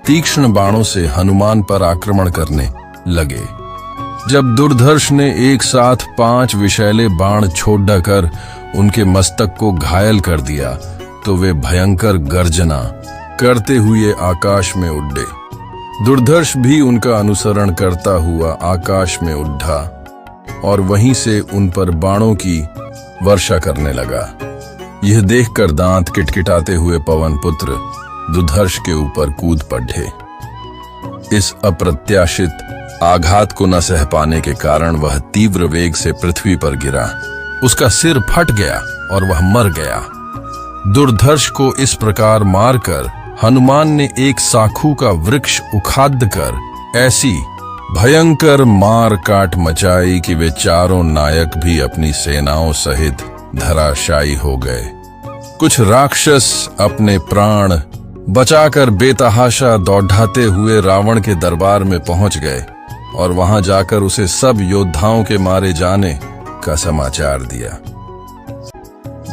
तीक्ष्ण बाणों से हनुमान पर आक्रमण करने लगे। जब दुर्धर्ष ने एक साथ 5 विषैले बाण छोड़ कर उनके मस्तक को घायल कर दिया तो वे भयंकर गर्जना करते हुए आकाश में उड़े। दुर्धर्ष भी उनका अनुसरण करता हुआ आकाश में उड़ा और वहीं से उन पर बाणों की वर्षा करने लगा। यह देखकर दांत किटकिटाते हुए पवन पुत्र दुर्धर्ष के ऊपर कूद पड़े। इस अप्रत्याशित आघात को न सह पाने के कारण वह तीव्र वेग से पृथ्वी पर गिरा। उसका सिर फट गया और वह मर गया। दुर्धर्ष को इस प्रकार मारकर हनुमान ने एक साखू का वृक्ष उखाड़ कर ऐसी भयंकर मार काट मचाई कि वे 4 नायक भी अपनी सेनाओं सहित धराशायी हो गए। कुछ राक्षस अपने प्राण बचाकर बेतहाशा दौड़ाते हुए रावण के दरबार में पहुंच गए और वहां जाकर उसे सब योद्धाओं के मारे जाने का समाचार दिया।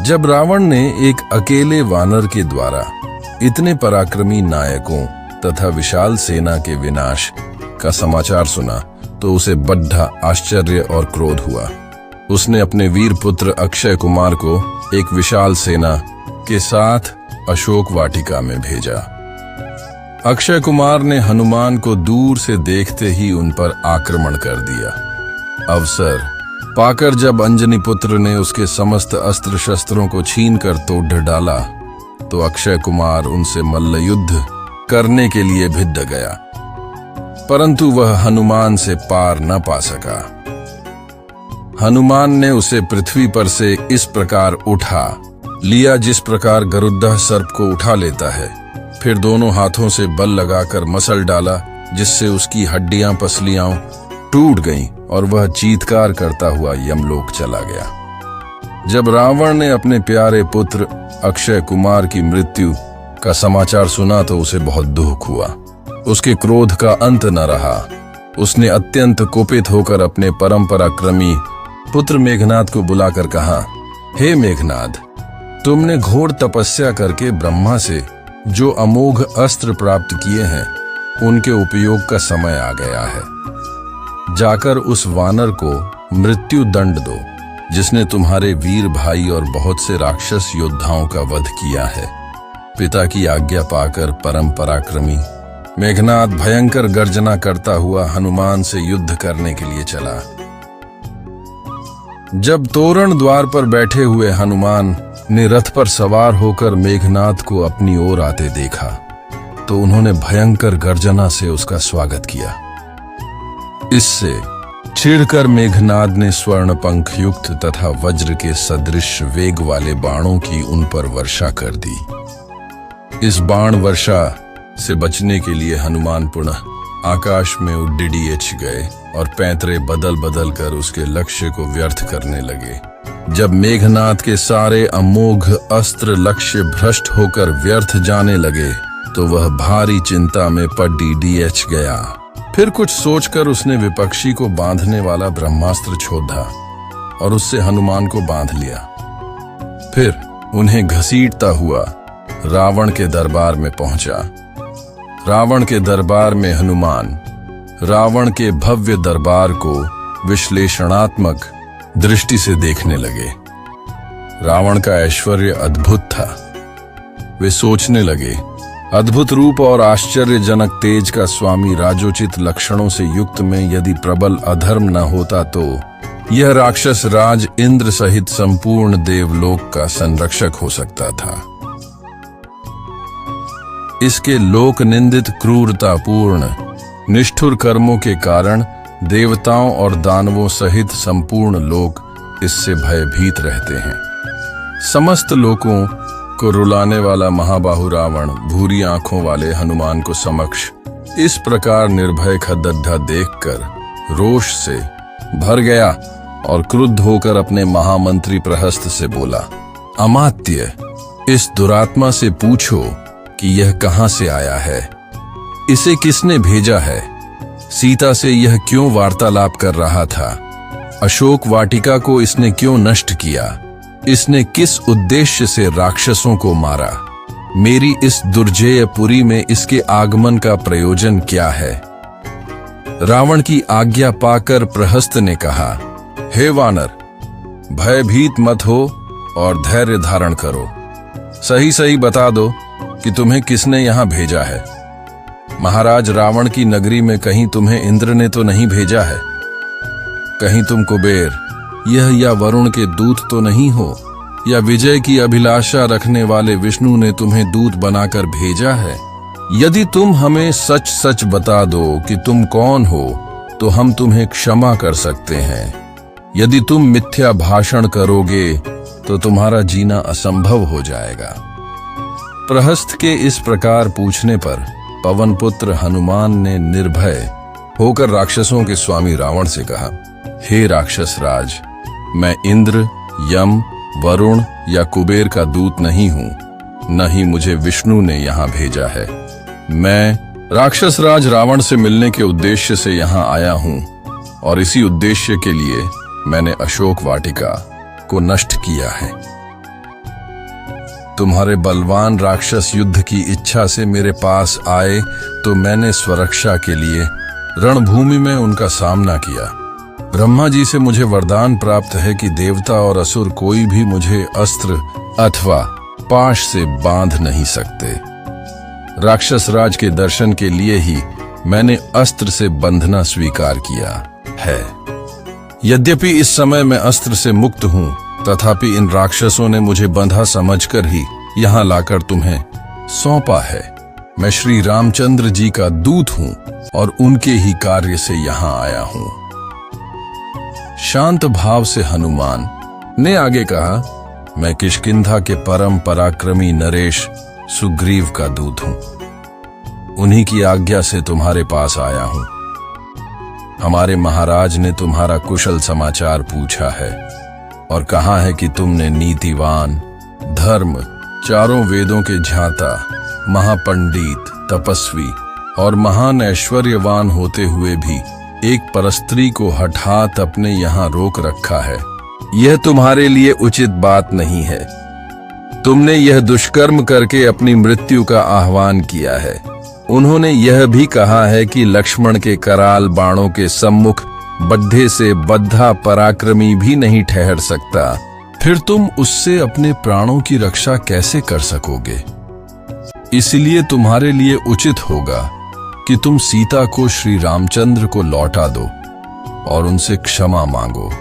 जब रावण ने एक अकेले वानर के द्वारा इतने पराक्रमी नायकों तथा विशाल सेना के विनाश का समाचार सुना तो उसे बड्ढा आश्चर्य और क्रोध हुआ। उसने अपने वीर पुत्र अक्षय कुमार को एक विशाल सेना के साथ अशोक वाटिका में भेजा। अक्षय कुमार ने हनुमान को दूर से देखते ही उन पर आक्रमण कर दिया। अवसर पाकर जब अंजनी पुत्र ने उसके समस्त अस्त्र शस्त्रों को छीनकर तोड़ डाला तो अक्षय कुमार उनसे मल्ल युद्ध करने के लिए भिड़ गया, परंतु वह हनुमान से पार न पा सका। हनुमान ने उसे पृथ्वी पर से इस प्रकार उठा लिया जिस प्रकार गरुड़ सर्प को उठा लेता है, फिर दोनों हाथों से बल लगाकर मसल डाला जिससे उसकी हड्डियां पसलियां टूट गईं और वह चीत्कार करता हुआ यमलोक चला गया। जब रावण ने अपने प्यारे पुत्र अक्षय कुमार की मृत्यु का समाचार सुना तो उसे बहुत दुख हुआ। उसके क्रोध का अंत न रहा। उसने अत्यंत कुपित होकर अपने परम पराक्रमी पुत्र मेघनाद को बुलाकर कहा, हे मेघनाद, तुमने घोर तपस्या करके ब्रह्मा से जो अमोघ अस्त्र प्राप्त किए हैं उनके उपयोग का समय आ गया है। जाकर उस वानर को मृत्यु दंड दो जिसने तुम्हारे वीर भाई और बहुत से राक्षस योद्धाओं का वध किया है। पिता की आज्ञा पाकर परम पराक्रमी मेघनाद भयंकर गर्जना करता हुआ हनुमान से युद्ध करने के लिए चला। जब तोरण द्वार पर बैठे हुए हनुमान ने रथ पर सवार होकर मेघनाद को अपनी ओर आते देखा तो उन्होंने भयंकर गर्जना से उसका स्वागत किया। इससे चिढ़कर मेघनाद ने स्वर्ण पंख युक्त तथा वज्र के सदृश वेग वाले बाणों की उन पर वर्षा कर दी। इस बाण वर्षा से बचने के लिए हनुमान पुनः आकाश में उड्डीयच गए और पैंतरे बदल बदल कर उसके लक्ष्य को व्यर्थ करने लगे। जब मेघनाद के सारे अमोघ अस्त्र लक्ष्य भ्रष्ट होकर व्यर्थ जाने लगे तो वह भारी चिंता में पड्डीयच गया। फिर कुछ सोचकर उसने विपक्षी को बांधने वाला ब्रह्मास्त्र छोड़ा और उससे हनुमान को बांध लिया। फिर उन्हें घसीटता हुआ रावण के दरबार में पहुंचा। रावण के दरबार में हनुमान रावण के भव्य दरबार को विश्लेषणात्मक दृष्टि से देखने लगे। रावण का ऐश्वर्य अद्भुत था। वे सोचने लगे, अद्भुत रूप और आश्चर्यजनक तेज का स्वामी राजोचित लक्षणों से युक्त में यदि प्रबल अधर्म न होता तो यह राक्षस राज इंद्र सहित संपूर्ण देवलोक का संरक्षक हो सकता था। इसके लोक निंदित क्रूरतापूर्ण निष्ठुर कर्मों के कारण देवताओं और दानवों सहित संपूर्ण लोक इससे भयभीत रहते हैं। समस्त लोगों को रुलाने वाला महाबाहु रावण भूरी आंखों वाले हनुमान को समक्ष इस प्रकार निर्भय खद्दड्ढा देखकर रोष से भर गया और क्रुद्ध होकर अपने महामंत्री प्रहस्त से बोला, अमात्य, इस दुरात्मा से पूछो कि यह कहां से आया है, इसे किसने भेजा है, सीता से यह क्यों वार्तालाप कर रहा था, अशोक वाटिका को इसने क्यों नष्ट किया, इसने किस उद्देश्य से राक्षसों को मारा, मेरी इस दुर्जेय पुरी में इसके आगमन का प्रयोजन क्या है। रावण की आज्ञा पाकर प्रहस्त ने कहा, हे वानर, भयभीत मत हो और धैर्य धारण करो। सही सही बता दो कि तुम्हें किसने यहां भेजा है। महाराज रावण की नगरी में कहीं तुम्हें इंद्र ने तो नहीं भेजा है, कहीं तुम कुबेर यह या वरुण के दूत तो नहीं हो, या विजय की अभिलाषा रखने वाले विष्णु ने तुम्हें दूत बनाकर भेजा है। यदि तुम हमें सच सच बता दो कि तुम कौन हो तो हम तुम्हें क्षमा कर सकते हैं। यदि तुम मिथ्या भाषण करोगे तो तुम्हारा जीना असंभव हो जाएगा। प्रहस्त के इस प्रकार पूछने पर पवन पुत्र हनुमान ने निर्भय होकर राक्षसों के स्वामी रावण से कहा, हे राक्षस राज, मैं इंद्र, यम, वरुण या कुबेर का दूत नहीं हूं, न ही मुझे विष्णु ने यहाँ भेजा है। मैं राक्षस राज रावण से मिलने के उद्देश्य से यहाँ आया हूं और इसी उद्देश्य के लिए मैंने अशोक वाटिका को नष्ट किया है। तुम्हारे बलवान राक्षस युद्ध की इच्छा से मेरे पास आए तो मैंने स्वरक्षा के लिए रणभूमि में उनका सामना किया। ब्रह्मा जी से मुझे वरदान प्राप्त है कि देवता और असुर कोई भी मुझे अस्त्र अथवा पाश से बांध नहीं सकते। राक्षस राज के दर्शन के लिए ही मैंने अस्त्र से बंधना स्वीकार किया है। यद्यपि इस समय मैं अस्त्र से मुक्त हूं, तथापि इन राक्षसों ने मुझे बंधा समझकर ही यहां लाकर तुम्हें सौंपा है। मैं श्री रामचंद्र जी का दूत हूं और उनके ही कार्य से यहां आया हूं। शांत भाव से हनुमान ने आगे कहा, मैं किष्किंधा के परम पराक्रमी नरेश सुग्रीव का दूत हूं। उन्हीं की आज्ञा से तुम्हारे पास आया हूं। हमारे महाराज ने तुम्हारा कुशल समाचार पूछा है और कहा है कि तुमने नीतिवान, धर्म, चारों वेदों के झांता, महापंडित, तपस्वी और महान ऐश्वर्यवान होते हुए भी एक परस्त्री को हठात अपने यहाँ रोक रखा है। यह तुम्हारे लिए उचित बात नहीं है। तुमने यह दुष्कर्म करके अपनी मृत्यु का आह्वान किया है। उन्होंने यह भी कहा है कि लक्ष्मण के कराल बाणों के सम्मुख बड्ढे से बद्धा पराक्रमी भी नहीं ठहर सकता। फिर तुम उससे अपने प्राणों की रक्षा कैसे कर सकोगे? इसलिए तुम्हारे लिए उचित होगा कि तुम सीता को श्री रामचंद्र को लौटा दो और उनसे क्षमा मांगो।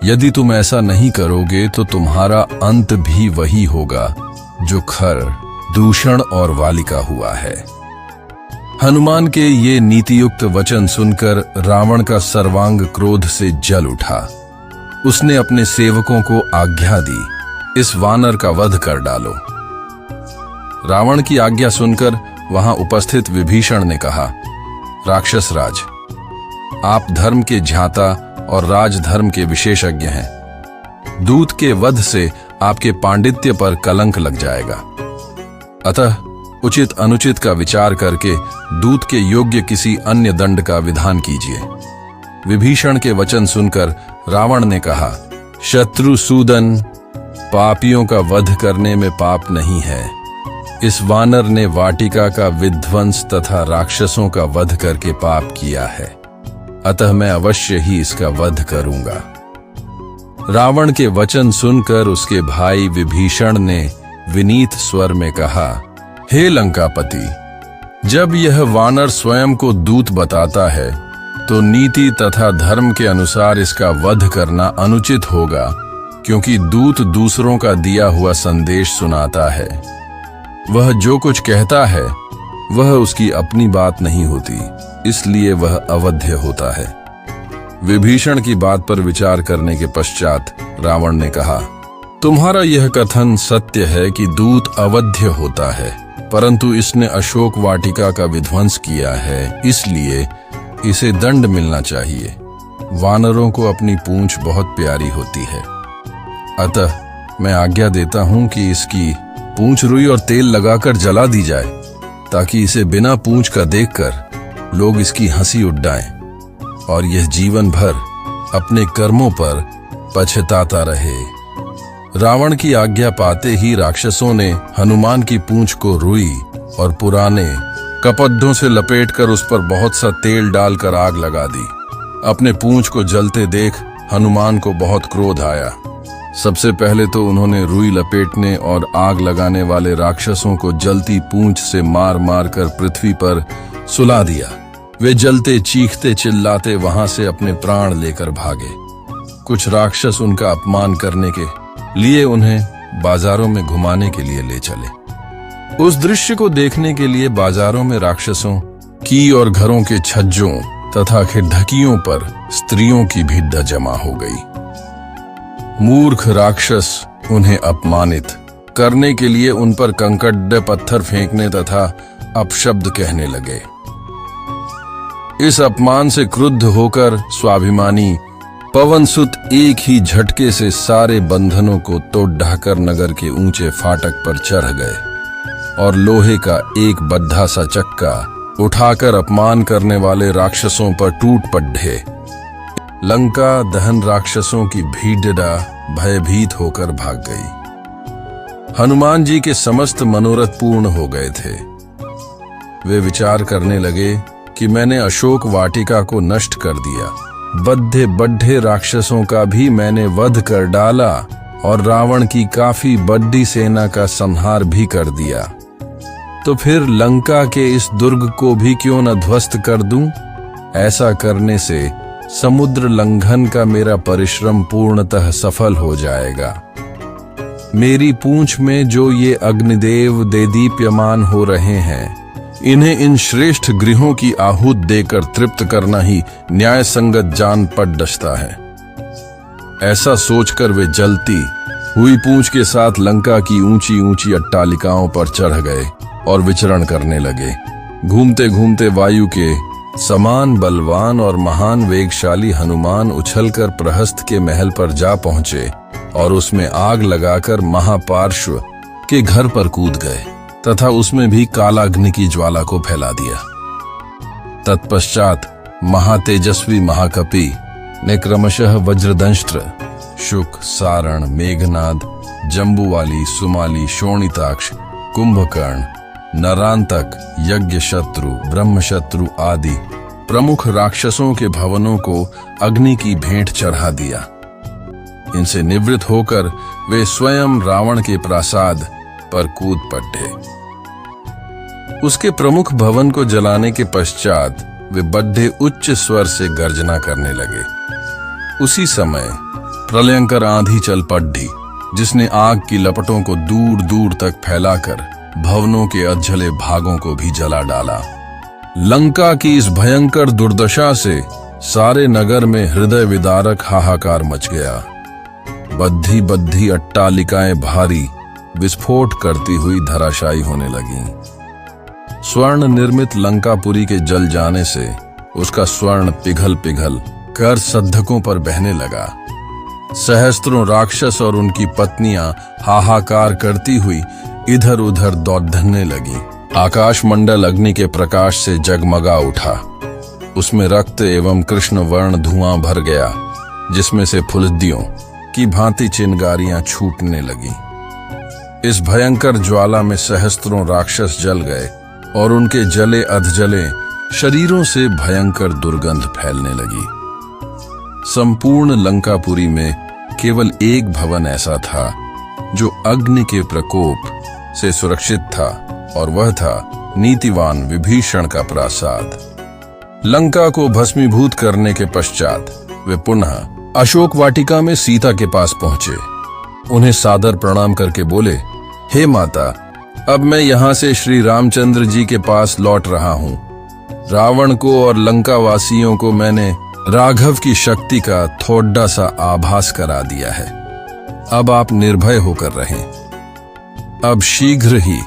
यदि तुम ऐसा नहीं करोगे तो तुम्हारा अंत भी वही होगा जो खर, दूषण और वालिका हुआ है। हनुमान के ये नीतियुक्त वचन सुनकर रावण का सर्वांग क्रोध से जल उठा। उसने अपने सेवकों को आज्ञा दी, इस वानर का वध कर डालो। रावण की आज्ञा सुनकर वहां उपस्थित विभीषण ने कहा, राक्षस राज, आप धर्म के झांता और राजधर्म के विशेषज्ञ हैं। दूत के वध से आपके पांडित्य पर कलंक लग जाएगा। अतः उचित अनुचित का विचार करके दूत के योग्य किसी अन्य दंड का विधान कीजिए। विभीषण के वचन सुनकर रावण ने कहा, शत्रुसूदन, पापियों का वध करने में पाप नहीं है। इस वानर ने वाटिका का विध्वंस तथा राक्षसों का वध करके पाप किया है, अतः मैं अवश्य ही इसका वध करूंगा। रावण के वचन सुनकर उसके भाई विभीषण ने विनीत स्वर में कहा, हे लंकापति, जब यह वानर स्वयं को दूत बताता है तो नीति तथा धर्म के अनुसार इसका वध करना अनुचित होगा, क्योंकि दूत दूसरों का दिया हुआ संदेश सुनाता है। वह जो कुछ कहता है वह उसकी अपनी बात नहीं होती, इसलिए वह अवध्य होता है। विभीषण की बात पर विचार करने के पश्चात रावण ने कहा, तुम्हारा यह कथन सत्य है कि दूत अवध्य होता है, परंतु इसने अशोक वाटिका का विध्वंस किया है, इसलिए इसे दंड मिलना चाहिए। वानरों को अपनी पूंछ बहुत प्यारी होती है, अतः मैं आज्ञा देता हूं कि इसकी पूंछ रुई और तेल लगाकर जला दी जाए, ताकि इसे बिना पूंछ का देखकर लोग इसकी हंसी उड़ाएं और यह जीवन भर अपने कर्मों पर पछताता रहे। रावण की आज्ञा पाते ही राक्षसों ने हनुमान की पूंछ को रुई और पुराने कपड्डों से लपेटकर उस पर बहुत सा तेल डालकर आग लगा दी। अपने पूंछ को जलते देख हनुमान को बहुत क्रोध आया। सबसे पहले तो उन्होंने रुई लपेटने और आग लगाने वाले राक्षसों को जलती पूंछ से मार मार कर पृथ्वी पर सुला दिया। वे जलते चीखते चिल्लाते वहां से अपने प्राण लेकर भागे। कुछ राक्षस उनका अपमान करने के लिए उन्हें बाजारों में घुमाने के लिए ले चले। उस दृश्य को देखने के लिए बाजारों में राक्षसों की और घरों के छज्जों तथा खिड़कियों पर स्त्रियों की भीड़ जमा हो गई। मूर्ख राक्षस उन्हें अपमानित करने के लिए उन पर कंकड़ पत्थर फेंकने तथा अपशब्द कहने लगे। इस अपमान से क्रुद्ध होकर स्वाभिमानी पवनसुत एक ही झटके से सारे बंधनों को तोड़ ढाकर नगर के ऊंचे फाटक पर चढ़ गए और लोहे का एक बद्धा सा चक्का उठाकर अपमान करने वाले राक्षसों पर टूट पड़े। लंका दहन राक्षसों की भीड़ भयभीत होकर भाग गई। हनुमान जी के समस्त मनोरथ पूर्ण हो गए थे। वे विचार करने लगे कि मैंने अशोक वाटिका को नष्ट कर दिया, बद्धे बड्ढे राक्षसों का भी मैंने वध कर डाला और रावण की काफी बड़ी सेना का संहार भी कर दिया, तो फिर लंका के इस दुर्ग को भी क्यों न ध्वस्त कर दूं? ऐसा करने से समुद्र लंघन का मेरा परिश्रम पूर्णतः सफल हो जाएगा। मेरी पूंछ में जो ये अग्निदेव देदीप्यमान हो रहे हैं, इन्हें इन श्रेष्ठ गृहों की आहूत देकर तृप्त करना ही न्याय संगत जान पड़ डसता है। ऐसा सोचकर वे जलती हुई पूंछ के साथ लंका की ऊंची ऊंची अट्टालिकाओं पर चढ़ गए और विचरण करने लगे। घूमते घूमते वायु के समान बलवान और महान वेगशाली हनुमान उछलकर प्रहस्त के महल पर जा पहुंचे और उसमें आग लगाकर महापार्श्व के घर पर कूद गए तथा उसमें भी कालाग्नि की ज्वाला को फैला दिया। तत्पश्चात महातेजस्वी महाकपि ने क्रमशः वज्रदंष्ट्र, शुक, सारण, मेघनाद, जम्बुवाली, सुमाली, शोणिताक्ष, कुंभकर्ण, नरांतक, यज्ञशत्रु, ब्रह्मशत्रु आदि प्रमुख राक्षसों के भवनों को अग्नि की भेंट चढ़ा दिया। इनसे निवृत्त होकर वे स्वयं रावण के प्रासाद पर कूद पड़े। उसके प्रमुख भवन को जलाने के पश्चात वे बड्ढे उच्च स्वर से गर्जना करने लगे। उसी समय प्रलयंकर आंधी चल पड़ी, जिसने आग की लपटों को दूर दूर तक फैलाकर भवनों के अधजले भागों को भी जला डाला। लंका की इस भयंकर दुर्दशा से सारे नगर में हृदय विदारक हाहाकार मच गया। बद्धी बद्धी अट्टालिकाएं भारी विस्फोट करती हुई धराशायी होने लगीं। स्वर्ण निर्मित लंकापुरी के जल जाने से उसका स्वर्ण पिघल पिघल कर सद्धकों पर बहने लगा। सहस्त्रों राक्षस और उनकी पत्नियां हाहाकार करती हुई इधर उधर दौड़ने लगी। आकाश मंडल अग्नि के प्रकाश से जगमगा उठा। उसमें रक्त एवं कृष्ण वर्ण धुआं भर गया, जिसमें से फुलदियों की भांति चिंगारियां छूटने लगी। इस भयंकर ज्वाला में सहस्त्रों राक्षस जल गए और उनके जले अधजले शरीरों से भयंकर दुर्गंध फैलने लगी। संपूर्ण लंकापुरी में केवल एक भवन ऐसा था जो अग्नि के प्रकोप से सुरक्षित था, और वह था नीतिवान विभीषण का प्रासाद। लंका को भस्मीभूत करने के पश्चात वे पुनः अशोक वाटिका में सीता के पास पहुंचे। उन्हें सादर प्रणाम करके बोले, हे माता, अब मैं यहाँ से श्री रामचंद्र जी के पास लौट रहा हूँ। रावण को और लंका वासियों को मैंने राघव की शक्ति का थोड़ा सा आभास करा दिया है। अब आप निर्भय होकर रहें। अब शीघ्र ही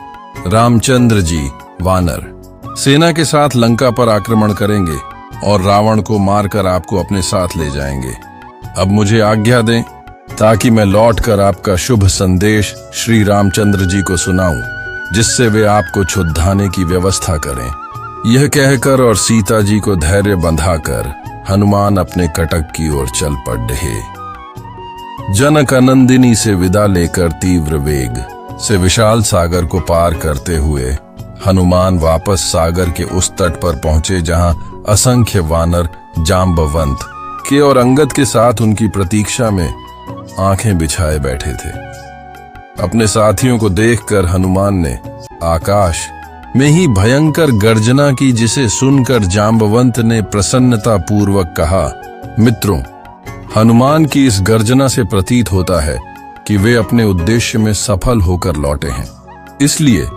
रामचंद्र जी वानर सेना के साथ लंका पर आक्रमण करेंगे और रावण को मारकर आपको अपने साथ ले जाएंगे। अब मुझे आज्ञा दें ताकि मैं लौटकर आपका शुभ संदेश श्री रामचंद्र जी को सुनाऊं, जिससे वे आपको छुड़ाने की व्यवस्था करें। यह कहकर और सीता जी को धैर्य बंधाकर हनुमान अपने कटक की ओर चल पड़े। जनकनंदिनी से विदा लेकर तीव्र वेग से विशाल सागर को पार करते हुए हनुमान वापस सागर के उस तट पर पहुंचे जहां असंख्य वानर जांबवंत के और अंगद के साथ उनकी प्रतीक्षा में आंखें बिछाए बैठे थे। अपने साथियों को देखकर हनुमान ने आकाश में ही भयंकर गर्जना की, जिसे सुनकर जांबवंत ने प्रसन्नता पूर्वक कहा, मित्रों, हनुमान की इस गर्जना से प्रतीत होता है कि वे अपने उद्देश्य में सफल होकर लौटे हैं। इसलिए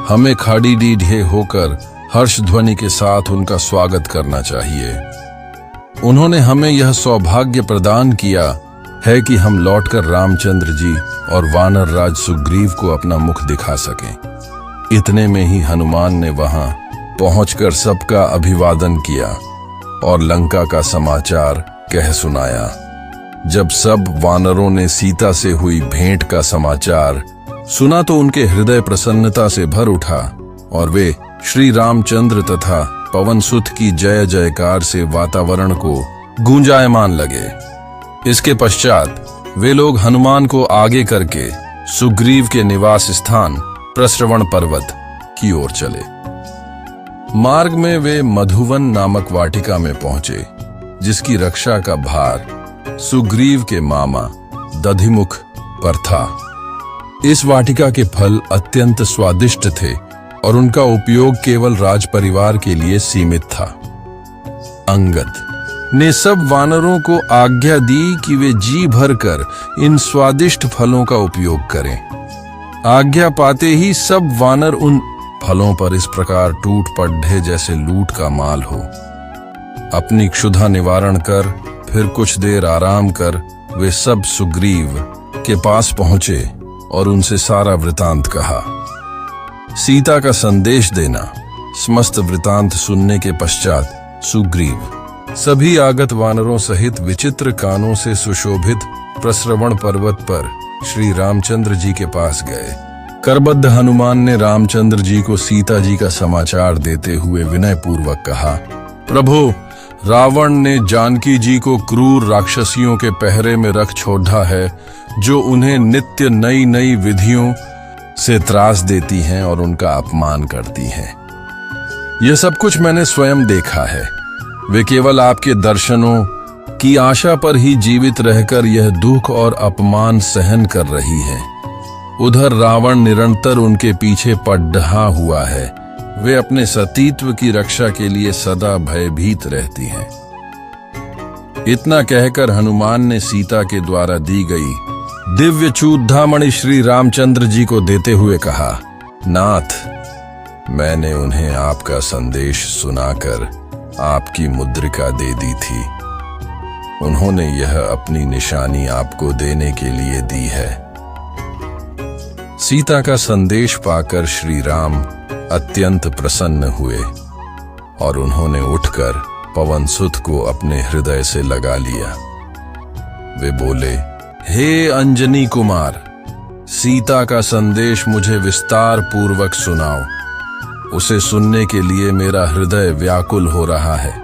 हमें खड़ीडीढे होकर हर्ष ध्वनि के साथ उनका स्वागत करना चाहिए। उन्होंने हमें यह सौभाग्य प्रदान किया है कि हम लौटकर रामचंद्र जी और वानर राज सुग्रीव को अपना मुख दिखा सकें। इतने में ही हनुमान ने वहां पहुंचकर सबका अभिवादन किया और लंका का समाचार कह सुनाया। जब सब वानरों ने सीता से हुई भेंट का समाचार सुना तो उनके हृदय प्रसन्नता से भर उठा और वे श्री रामचंद्र तथा पवन सुत की जय जयकार से वातावरण को गूंजायमान लगे। इसके पश्चात वे लोग हनुमान को आगे करके सुग्रीव के निवास स्थान प्रस्रवण पर्वत की ओर चले। मार्ग में वे मधुवन नामक वाटिका में पहुंचे, जिसकी रक्षा का भार सुग्रीव के मामा दधिमुख पर था। इस वाटिका के फल अत्यंत स्वादिष्ट थे और उनका उपयोग केवल राज परिवार के लिए सीमित था। अंगद ने सब वानरों को आज्ञा दी कि वे जी भरकर इन स्वादिष्ट फलों का उपयोग करें। आज्ञा पाते ही सब वानर उन फलों पर इस प्रकार टूट पड़े जैसे लूट का माल हो। अपनी क्षुधा निवारण कर फिर कुछ देर आराम कर वे सब सुग्रीव के पास पहुंचे और उनसे सारा वृतांत कहा। सीता का संदेश देना। समस्त वृतांत सुनने के पश्चात सुग्रीव सभी आगत वानरों सहित विचित्र कानों से सुशोभित प्रस्रवण पर्वत पर श्री रामचंद्र जी के पास गए। करबद्ध हनुमान ने रामचंद्र जी को सीता जी का समाचार देते हुए विनय पूर्वक कहा, प्रभु, रावण ने जानकी जी को क्रूर राक्षसियों के पहरे में रख छोड़ा है, जो उन्हें नित्य नई नई विधियों से त्रास देती हैं और उनका अपमान करती हैं। यह सब कुछ मैंने स्वयं देखा है। वे केवल आपके दर्शनों की आशा पर ही जीवित रहकर यह दुख और अपमान सहन कर रही है। उधर रावण निरंतर उनके पीछे पड़ा हुआ है। वे अपने सतीत्व की रक्षा के लिए सदा भयभीत रहती हैं। इतना कहकर हनुमान ने सीता के द्वारा दी गई दिव्य चूड़ामणि श्री रामचंद्र जी को देते हुए कहा, नाथ, मैंने उन्हें आपका संदेश सुनाकर आपकी मुद्रिका दे दी थी। उन्होंने यह अपनी निशानी आपको देने के लिए दी है। सीता का संदेश पाकर श्री राम अत्यंत प्रसन्न हुए और उन्होंने उठकर पवनसुत को अपने हृदय से लगा लिया। वे बोले, हे अंजनी कुमार, सीता का संदेश मुझे विस्तार पूर्वक सुनाओ। उसे सुनने के लिए मेरा हृदय व्याकुल हो रहा है।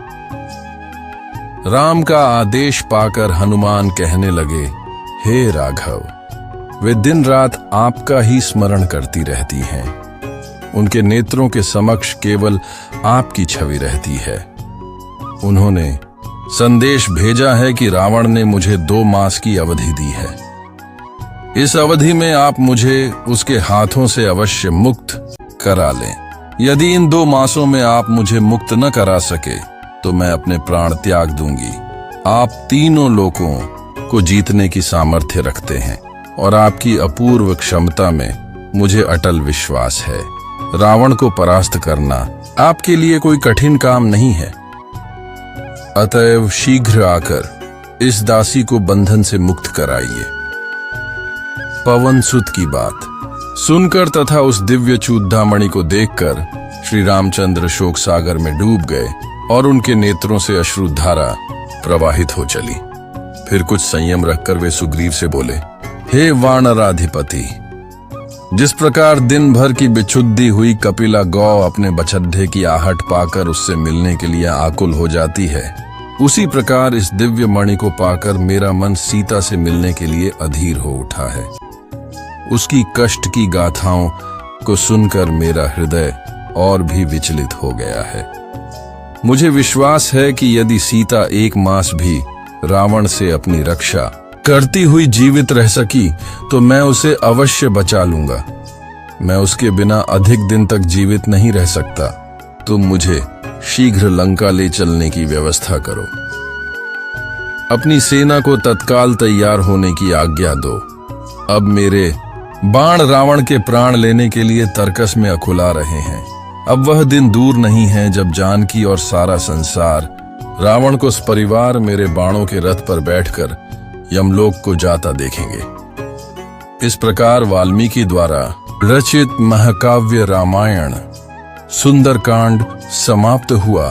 राम का आदेश पाकर हनुमान कहने लगे, हे राघव, वे दिन रात आपका ही स्मरण करती रहती हैं। उनके नेत्रों के समक्ष केवल आपकी छवि रहती है। उन्होंने संदेश भेजा है कि रावण ने मुझे 2 मास की अवधि दी है। इस अवधि में आप मुझे उसके हाथों से अवश्य मुक्त करा लें। यदि इन 2 मासों में आप मुझे मुक्त न करा सके तो मैं अपने प्राण त्याग दूंगी। आप तीनों लोकों को जीतने की सामर्थ्य रखते हैं और आपकी अपूर्व क्षमता में मुझे अटल विश्वास है। रावण को परास्त करना आपके लिए कोई कठिन काम नहीं है। अतएव शीघ्र आकर इस दासी को बंधन से मुक्त कराइए। पवनसुत की बात सुनकर तथा उस दिव्य चूड़ामणि को देखकर श्री रामचंद्र शोक सागर में डूब गए और उनके नेत्रों से अश्रुधारा प्रवाहित हो चली। फिर कुछ संयम रखकर वे सुग्रीव से बोले, हे वानराधिपति, जिस प्रकार दिन भर की बिछुद्दी हुई कपिला गौ अपने बछड्डे की आहट पाकर उससे मिलने के लिए आकुल हो जाती है, उसी प्रकार इस दिव्य मणि को पाकर मेरा मन सीता से मिलने के लिए अधीर हो उठा है। उसकी कष्ट की गाथाओं को सुनकर मेरा हृदय और भी विचलित हो गया है। मुझे विश्वास है कि यदि सीता 1 मास भी रावण से अपनी रक्षा करती हुई जीवित रह सकी तो मैं उसे अवश्य बचा लूंगा। मैं उसके बिना अधिक दिन तक जीवित नहीं रह सकता। तुम मुझे शीघ्र लंका ले चलने की व्यवस्था करो। अपनी सेना को तत्काल तैयार होने की आज्ञा दो। अब मेरे बाण रावण के प्राण लेने के लिए तरकस में अकुला रहे हैं। अब वह दिन दूर नहीं है जब जानकी और सारा संसार रावण को सपरिवार मेरे बाणों के रथ पर बैठकर यमलोक को जाता देखेंगे। इस प्रकार वाल्मीकि द्वारा रचित महाकाव्य रामायण सुंदरकांड समाप्त हुआ।